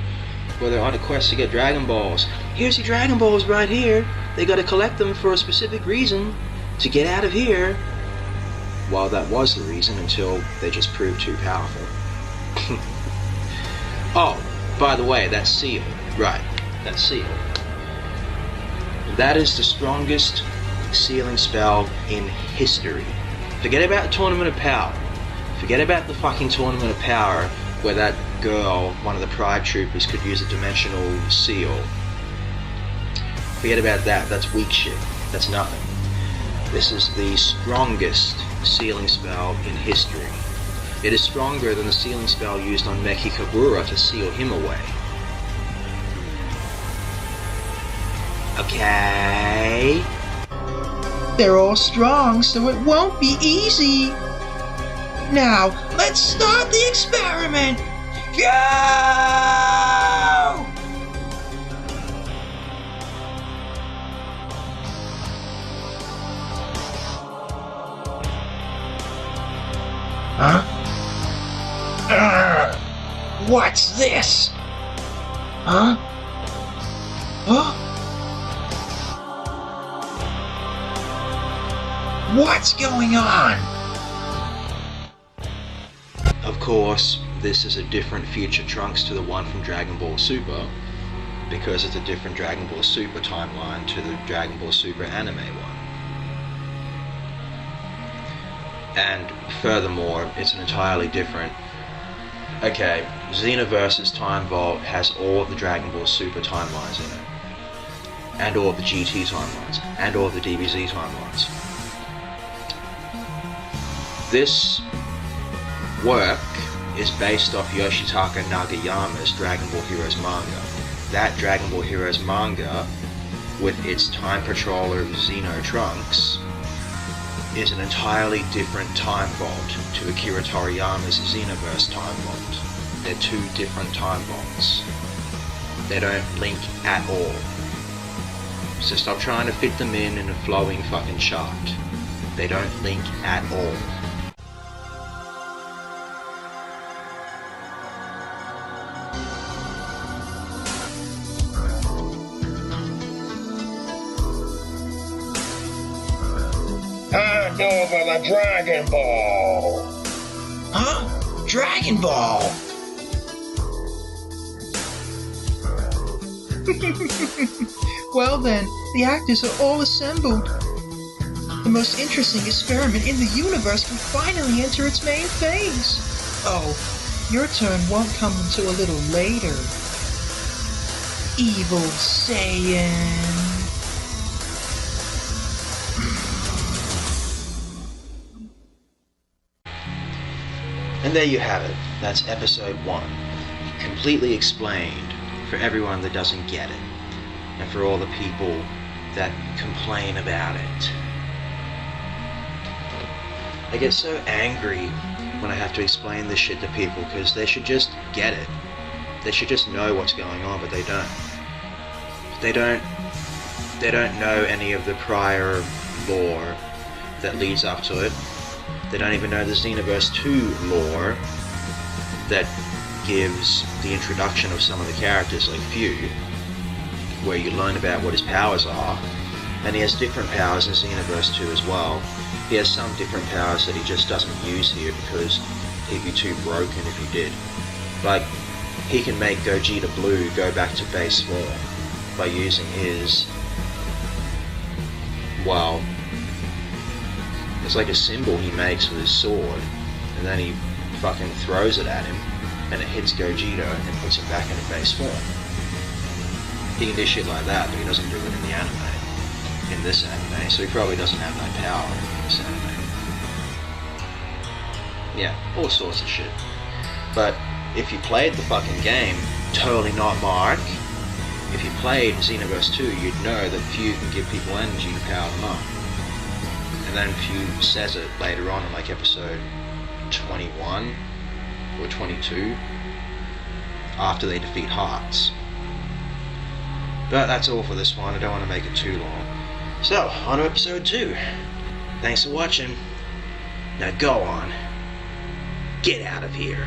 Where they're on a quest to get Dragon Balls. Here's your Dragon Balls right here. They gotta collect them for a specific reason. To get out of here. Well, that was the reason until they just proved too powerful. Oh, by the way, that's Seal. Right, that's Seal. That is the strongest sealing spell in history. Forget about the Tournament of Power. Forget about the fucking Tournament of Power where that girl, one of the Pride Troopers, could use a dimensional seal. Forget about that. That's weak shit. That's nothing. This is the strongest sealing spell in history. It is stronger than the sealing spell used on Meki Kabura to seal him away. Okay? They're all strong, so it won't be easy. Now, let's start the experiment. Go! Huh? What's this? Huh? Huh? What's going on? Of course, this is a different future Trunks to the one from Dragon Ball Super, because it's a different Dragon Ball Super timeline to the Dragon Ball Super anime one. And furthermore, it's an entirely different... Okay, Xenoverse's Time Vault has all of the Dragon Ball Super timelines in it. And all of the GT timelines. And all of the DBZ timelines. This work is based off Yoshitaka Nagayama's Dragon Ball Heroes manga. That Dragon Ball Heroes manga, with its time patroller Xeno Trunks, is an entirely different time vault to Akira Toriyama's Xenoverse time vault. They're 2 different time vaults. They don't link at all. So stop trying to fit them in a flowing fucking chart. They don't link at all. Hand over the Dragon Ball! Huh? Dragon Ball? Well then, the actors are all assembled. The most interesting experiment in the universe can finally enter its main phase. Oh, your turn won't come until a little later. Evil Saiyan. And there you have it. That's episode 1. Completely explained for everyone that doesn't get it, and for all the people that complain about it. I get so angry when I have to explain this shit to people, because they should just get it. They should just know what's going on, but they don't. They don't know any of the prior lore that leads up to it. They don't even know the Xenoverse 2 lore that gives the introduction of some of the characters, like Few, where you learn about what his powers are. And he has different powers in Xenoverse 2 as well. He has some different powers that he just doesn't use here because he'd be too broken if he did. Like, he can make Gogeta Blue go back to base form by using his, well, it's like a symbol he makes with his sword, and then he fucking throws it at him, and it hits Gogeta and puts him back into base form. He can do shit like that, but he doesn't do it in the anime, in this anime, so he probably doesn't have that power in this anime. Yeah, all sorts of shit. But if you played the fucking game, totally not Mark, if you played Xenoverse 2, you'd know that Few can give people energy to power them up. And then Few says it later on in like episode 21 or 22, after they defeat Hearts. But that's all for this one, I don't want to make it too long. So, on to episode 2. Thanks for watching. Now go on. Get out of here.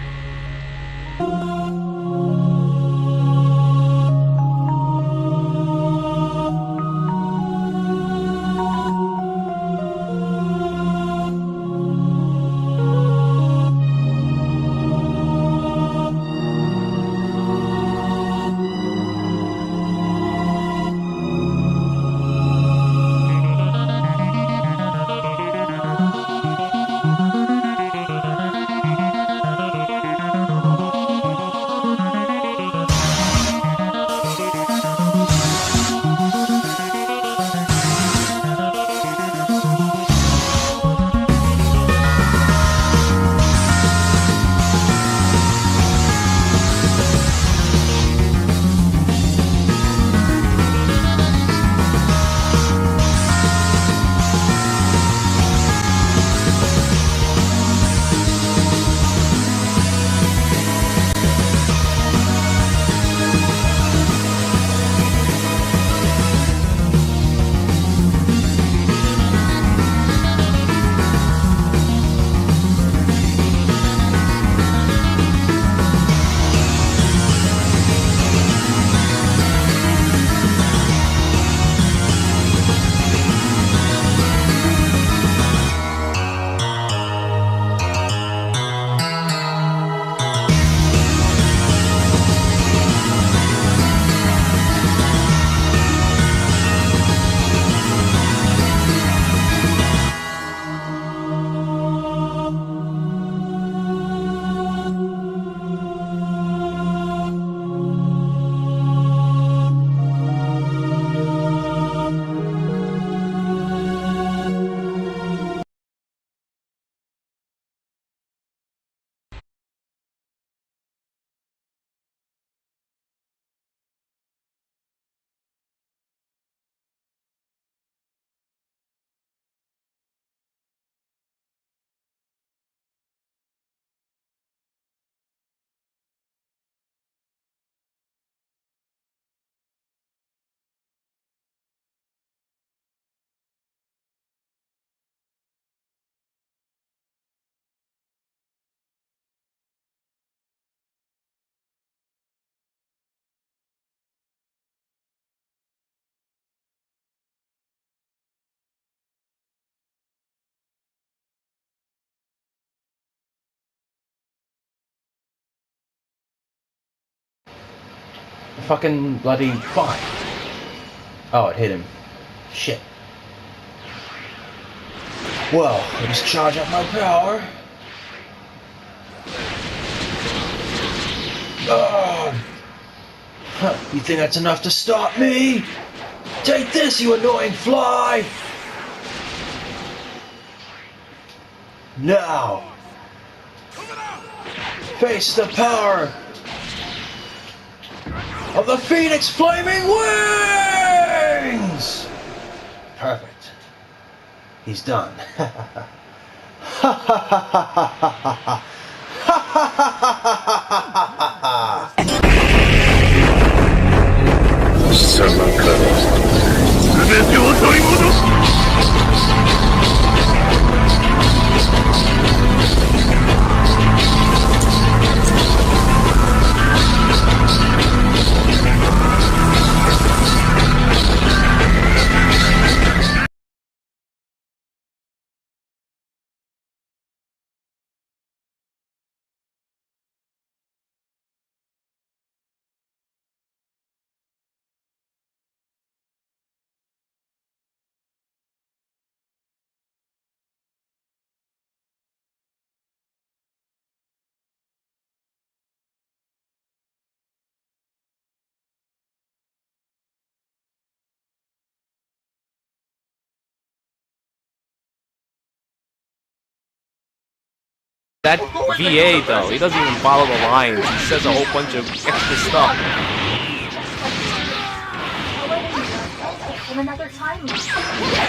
Fucking bloody fine. Oh, it hit him. Shit. Well, let's charge up my power. You think that's enough to stop me? Take this, you annoying fly! Now! Face the power! of the Phoenix Flaming Wings! Perfect. He's done. That VA though, he doesn't even follow the lines. He says a whole bunch of extra stuff.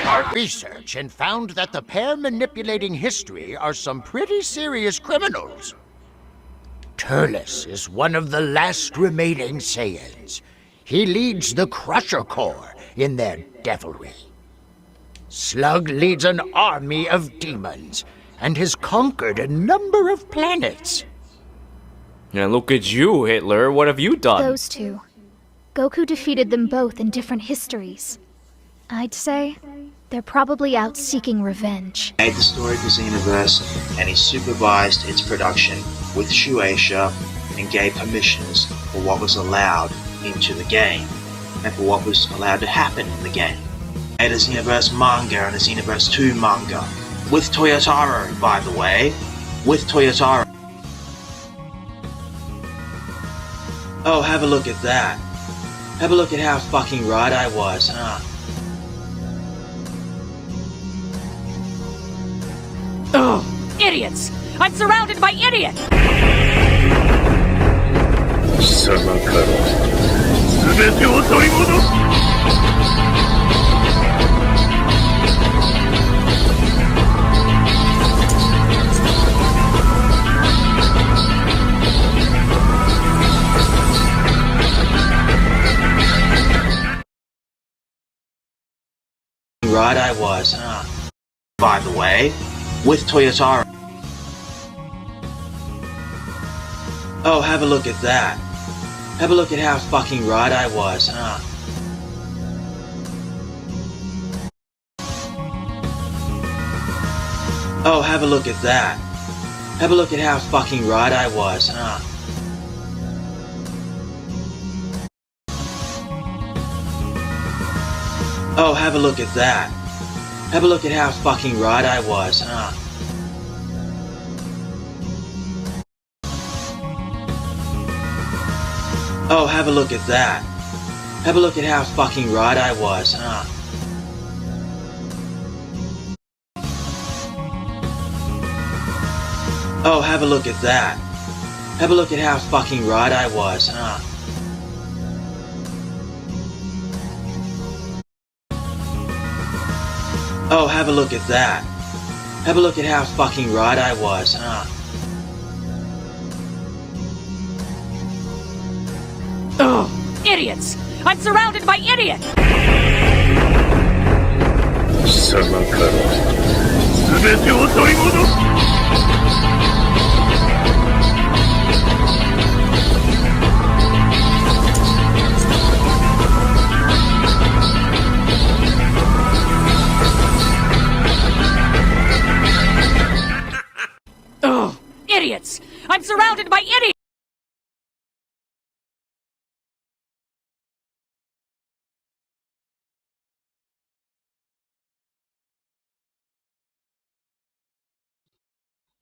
Our research and found that the pair manipulating history are some pretty serious criminals. Turles is one of the last remaining Saiyans. He leads the Crusher Corps in their devilry. Slug leads an army of demons and has conquered a number of planets. And look at you, Hitler. What have you done? Those two. Goku defeated them both in different histories. I'd say they're probably out seeking revenge. He made the story of his universe, and he supervised its production with Shueisha and gave permissions for what was allowed into the game and for what was allowed to happen in the game. He made his universe manga and his universe 2 manga. With Toyotaro, by the way. With Toyotaro. Oh, have a look at that. Have a look at how fucking right I was, huh? Ugh, idiots! I'm surrounded by idiots! Right I was, huh? By the way, with Toyotaro. Oh, have a look at that. Have a look at how fucking right I was, huh? Oh, have a look at that. Have a look at how fucking right I was, huh? Oh, have a look at that. Have a look at how fucking right I was, huh? Oh, have a look at that. Have a look at how fucking right I was, huh? Oh, have a look at that. Have a look at how fucking right I was, huh? Oh, have a look at that. Have a look at how fucking right I was, huh? Ugh, idiots! I'm surrounded by idiots! Ugh, idiots! I'm surrounded by idiots!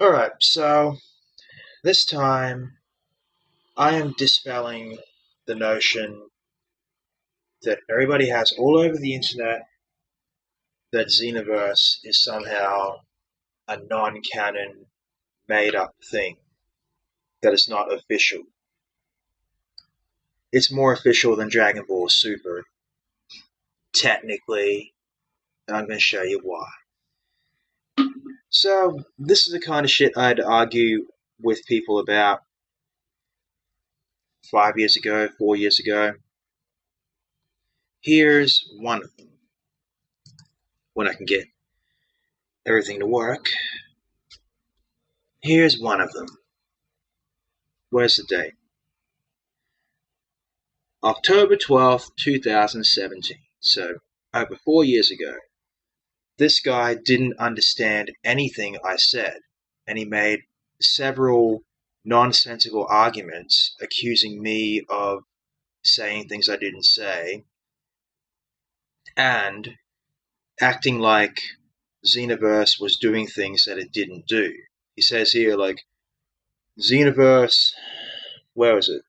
Alright, so this time I am dispelling the notion that everybody has all over the internet that Xenoverse is somehow a non-canon, made-up thing that is not official. it's more official than Dragon Ball Super. Technically, and I'm going to show you why. So, this is the kind of shit I'd argue with people about 5 years ago, 4 years ago. Here's one of them. When I can get everything to work. Here's one of them. Where's the date? October 12th, 2017. So, over 4 years ago. This guy didn't understand anything I said, and he made several nonsensical arguments accusing me of saying things I didn't say, and acting like Xenoverse was doing things that it didn't do. He says here, like, Xenoverse, where is it?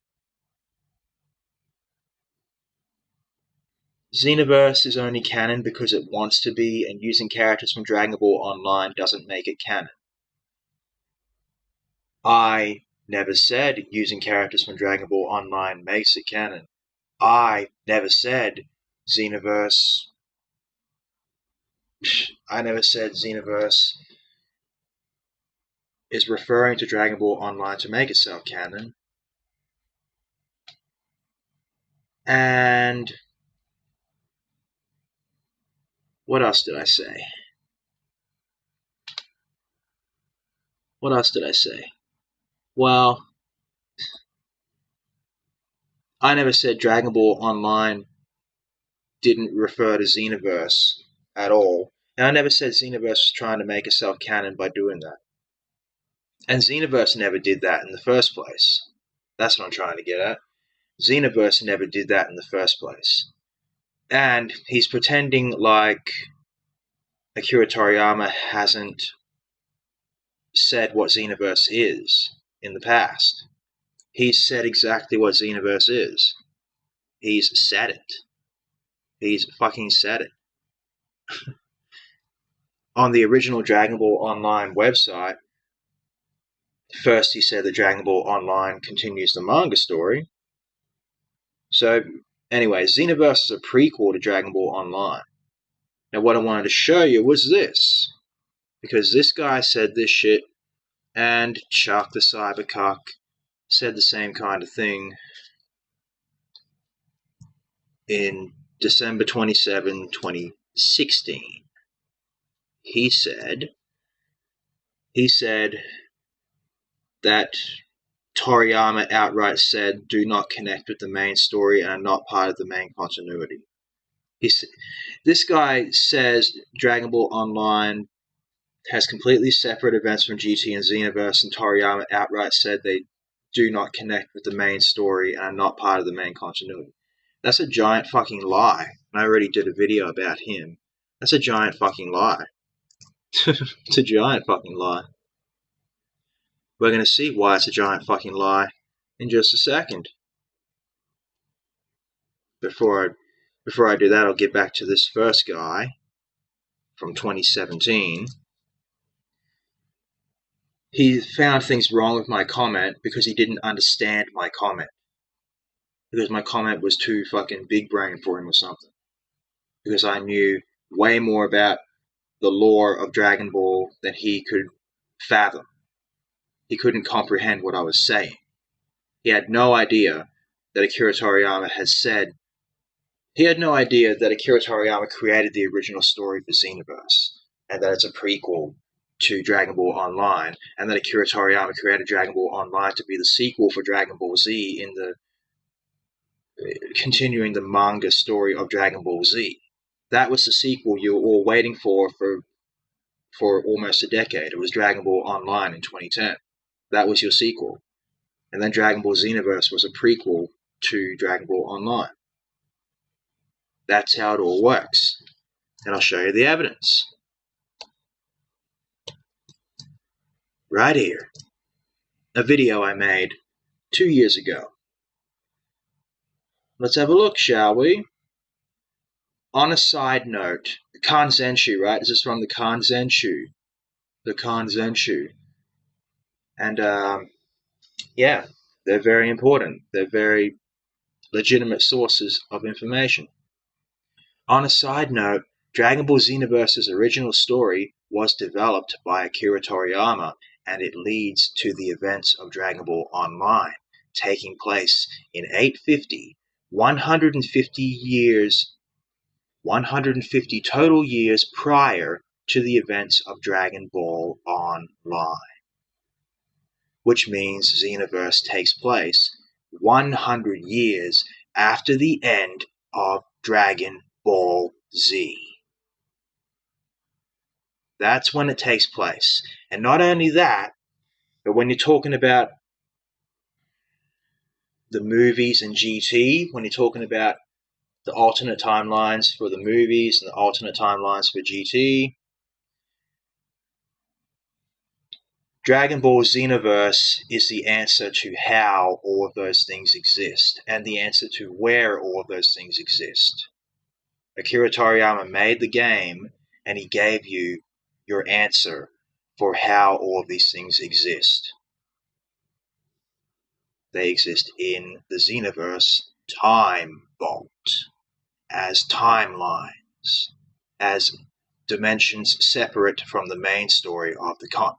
Xenoverse is only canon because it wants to be, and using characters from Dragon Ball Online doesn't make it canon. I never said using characters from Dragon Ball Online makes it canon. I never said Xenoverse. I never said Xenoverse is referring to Dragon Ball Online to make itself canon. And what else did I say? What else did I say? Well, I never said Dragon Ball Online didn't refer to Xenoverse at all. And I never said Xenoverse was trying to make itself canon by doing that. And Xenoverse never did that in the first place. That's what I'm trying to get at. Xenoverse never did that in the first place. And he's pretending like Akira Toriyama hasn't said what Xenoverse is in the past. He's said exactly what Xenoverse is. He's said it. He's fucking said it. On the original Dragon Ball Online website, first he said that Dragon Ball Online continues the manga story. So, anyway, Xenoverse is a prequel to Dragon Ball Online. Now, what I wanted to show you was this. Because this guy said this shit, and Chuck the Cybercuck said the same kind of thing in December 27, 2016. He said that Toriyama outright said, do not connect with the main story and are not part of the main continuity. This guy says Dragon Ball Online has completely separate events from GT and Xenoverse, and Toriyama outright said they do not connect with the main story and are not part of the main continuity. That's a giant fucking lie. I already did a video about him. That's a giant fucking lie. It's a giant fucking lie. We're going to see why it's a giant fucking lie in just a second. Before I do that, I'll get back to this first guy from 2017. He found things wrong with my comment because he didn't understand my comment. Because my comment was too fucking big brain for him or something. Because I knew way more about the lore of Dragon Ball than he could fathom. He couldn't comprehend what I was saying. He had no idea that Akira Toriyama had said. He had no idea that Akira Toriyama created the original story for Xenoverse, and that it's a prequel to Dragon Ball Online, and that Akira Toriyama created Dragon Ball Online to be the sequel for Dragon Ball Z in the continuing the manga story of Dragon Ball Z. That was the sequel you were all waiting for almost a decade. It was Dragon Ball Online in 2010. That was your sequel. And then Dragon Ball Xenoverse was a prequel to Dragon Ball Online. That's how it all works. And I'll show you the evidence. Right here. A video I made 2 years ago. Let's have a look, shall we? On a side note, the Kanzenshu, right? This is from the Kanzenshu. The Kanzenshu. And, yeah, they're very important. They're very legitimate sources of information. On a side note, Dragon Ball Xenoverse's original story was developed by Akira Toriyama, and it leads to the events of Dragon Ball Online, taking place in 850, 150 total years prior to the events of Dragon Ball Online, which means Xenoverse takes place 100 years after the end of Dragon Ball Z. That's when it takes place. And not only that, but when you're talking about the movies and GT, when you're talking about the alternate timelines for the movies and the alternate timelines for GT, Dragon Ball Xenoverse is the answer to how all of those things exist, and the answer to where all of those things exist. Akira Toriyama made the game, and he gave you your answer for how all of these things exist. They exist in the Xenoverse time vault, as timelines, as dimensions separate from the main story of the comic,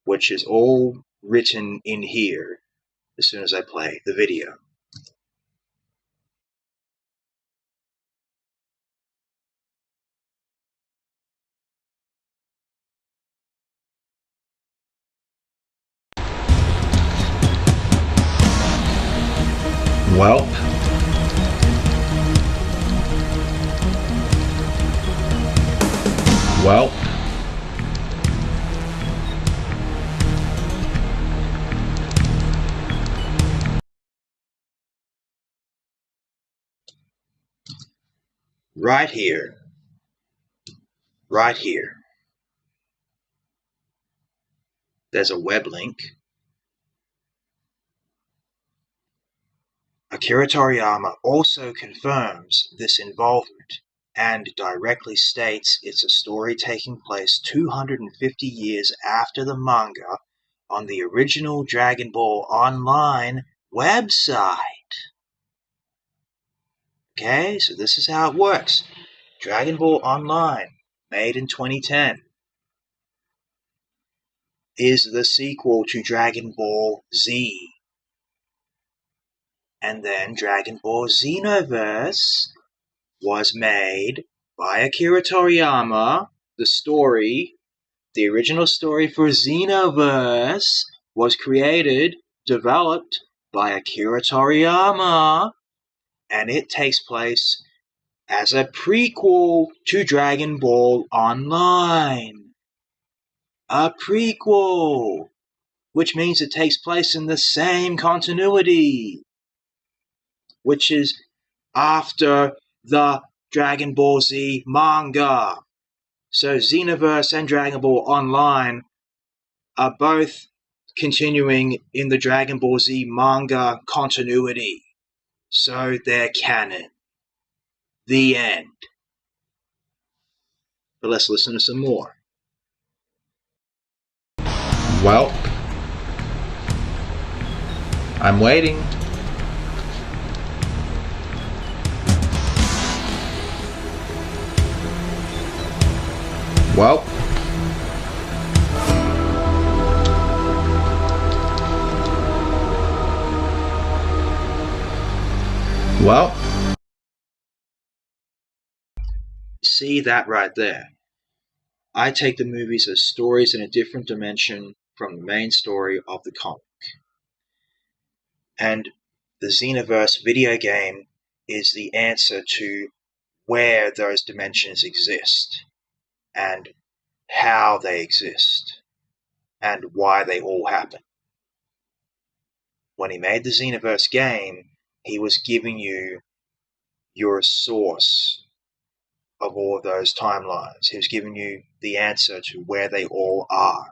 which is all written in here as soon as I play the video. Welp. Right here. There's a web link. Akira Toriyama also confirms this involvement and directly states it's a story taking place 250 years after the manga on the original Dragon Ball Online website. Okay, so this is how it works. Dragon Ball Online, made in 2010, is the sequel to Dragon Ball Z. And then Dragon Ball Xenoverse was made by Akira Toriyama. The original story for Xenoverse was created, developed by Akira Toriyama, and it takes place as a prequel to Dragon Ball Online. A prequel, which means it takes place in the same continuity, which is after the Dragon Ball Z manga. So Xenoverse and Dragon Ball Online are both continuing in the Dragon Ball Z manga continuity. So they're canon. The end. But let's listen to some more. Well, I'm waiting. Well, see that right there. I take the movies as stories in a different dimension from the main story of the comic. And the Xenoverse video game is the answer to where those dimensions exist, and how they exist, and why they all happen. When he made the Xenoverse game, he was giving you your source of all of those timelines. He was giving you the answer to where they all are.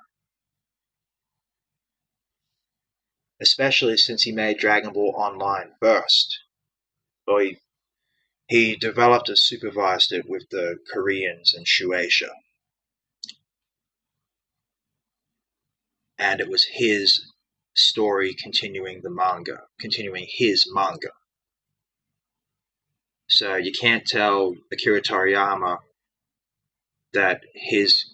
Especially since he made Dragon Ball Online first. Or he developed and supervised it with the Koreans and Shueisha. And it was his story continuing the manga, continuing his manga. So you can't tell Akira Toriyama that his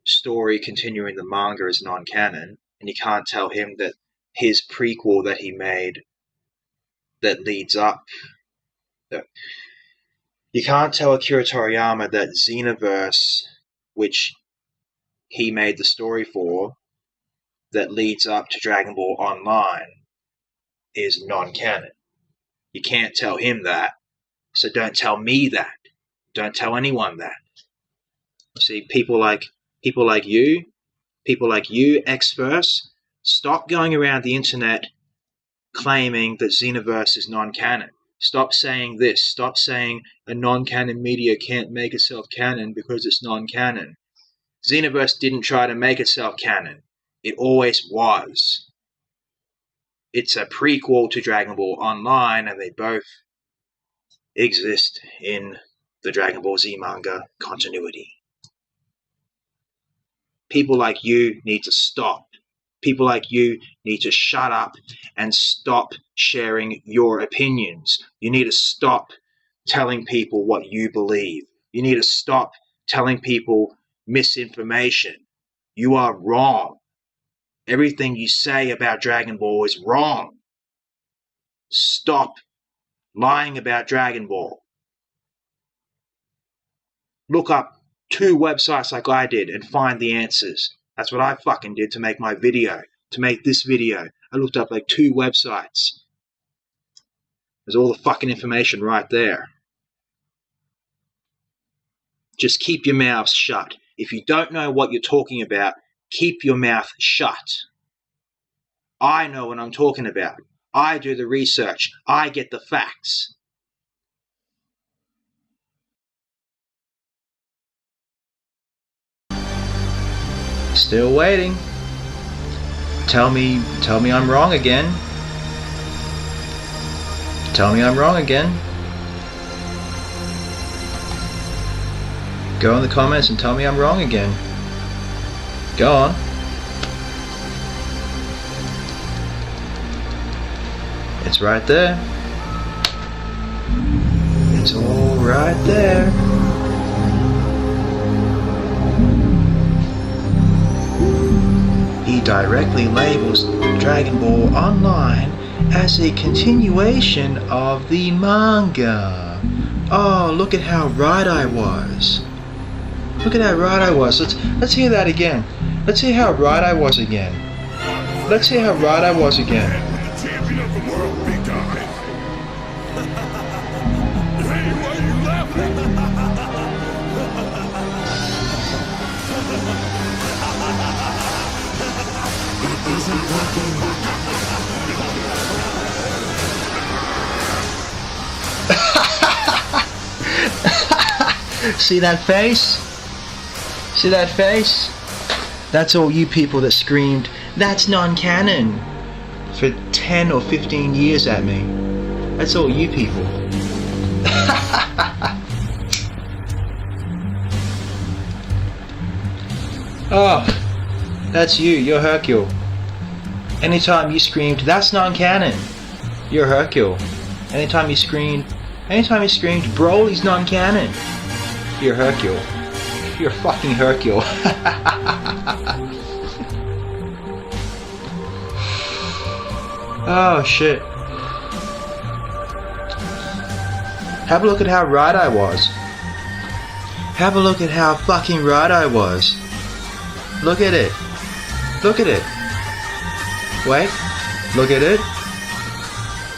story continuing the manga is non-canon, and you can't tell him that his prequel that he made that leads up. You can't tell Akira Toriyama that Xenoverse, which he made the story for, that leads up to Dragon Ball Online, is non-canon. You can't tell him that, so don't tell me that. Don't tell anyone that. See, people like you, X-Verse, stop going around the internet claiming that Xenoverse is non-canon. Stop saying this. Stop saying a non-canon media can't make itself canon because it's non-canon. Xenoverse didn't try to make itself canon. It always was. It's a prequel to Dragon Ball Online, and they both exist in the Dragon Ball Z manga continuity. People like you need to stop. People like you need to shut up and stop sharing your opinions. You need to stop telling people what you believe. You need to stop telling people misinformation. You are wrong. Everything you say about Dragon Ball is wrong. Stop lying about Dragon Ball. Look up 2 websites like I did and find the answers. That's what I fucking did to make my video, to make this video. I looked up like 2 websites. There's all the fucking information right there. Just keep your mouths shut. If you don't know what you're talking about, keep your mouth shut. I know what I'm talking about. I do the research. I get the facts. Still waiting. Tell me I'm wrong again. Tell me I'm wrong again. Go in the comments and tell me I'm wrong again. Go on. It's right there. It's all right there. He directly labels Dragon Ball Online as a continuation of the manga. Oh, look at how right I was. Look at how right I was. Let's hear that again. Let's hear how right I was again. Let's hear how right I was again. The champion of the world, big guy. Hey, why are you laughing? It isn't working. See that face? See that face? That's all you people that screamed, "That's non-canon," for 10 or 15 years at me. That's all you people. Oh, that's you. You're Hercule. Anytime you screamed, "That's non-canon," you're Hercule. Anytime you screamed, "Broly's non-canon," you're Hercule. You're fucking Hercule. Oh shit. Have a look at how right I was. Have a look at how fucking right I was. Look at it. Look at it. Wait. Look at it.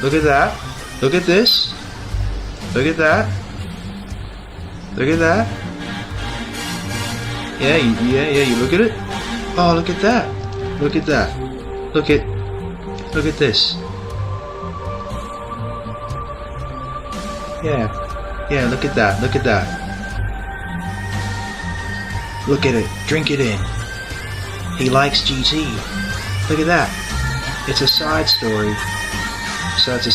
Look at that. Look at this. Look at that. Look at that. Yeah, you look at it. Oh, look at that. Look at that. Look at this. Yeah, look at that. Look at that. Look at it. Drink it in. He likes GT. Look at that. It's a side story. So it's a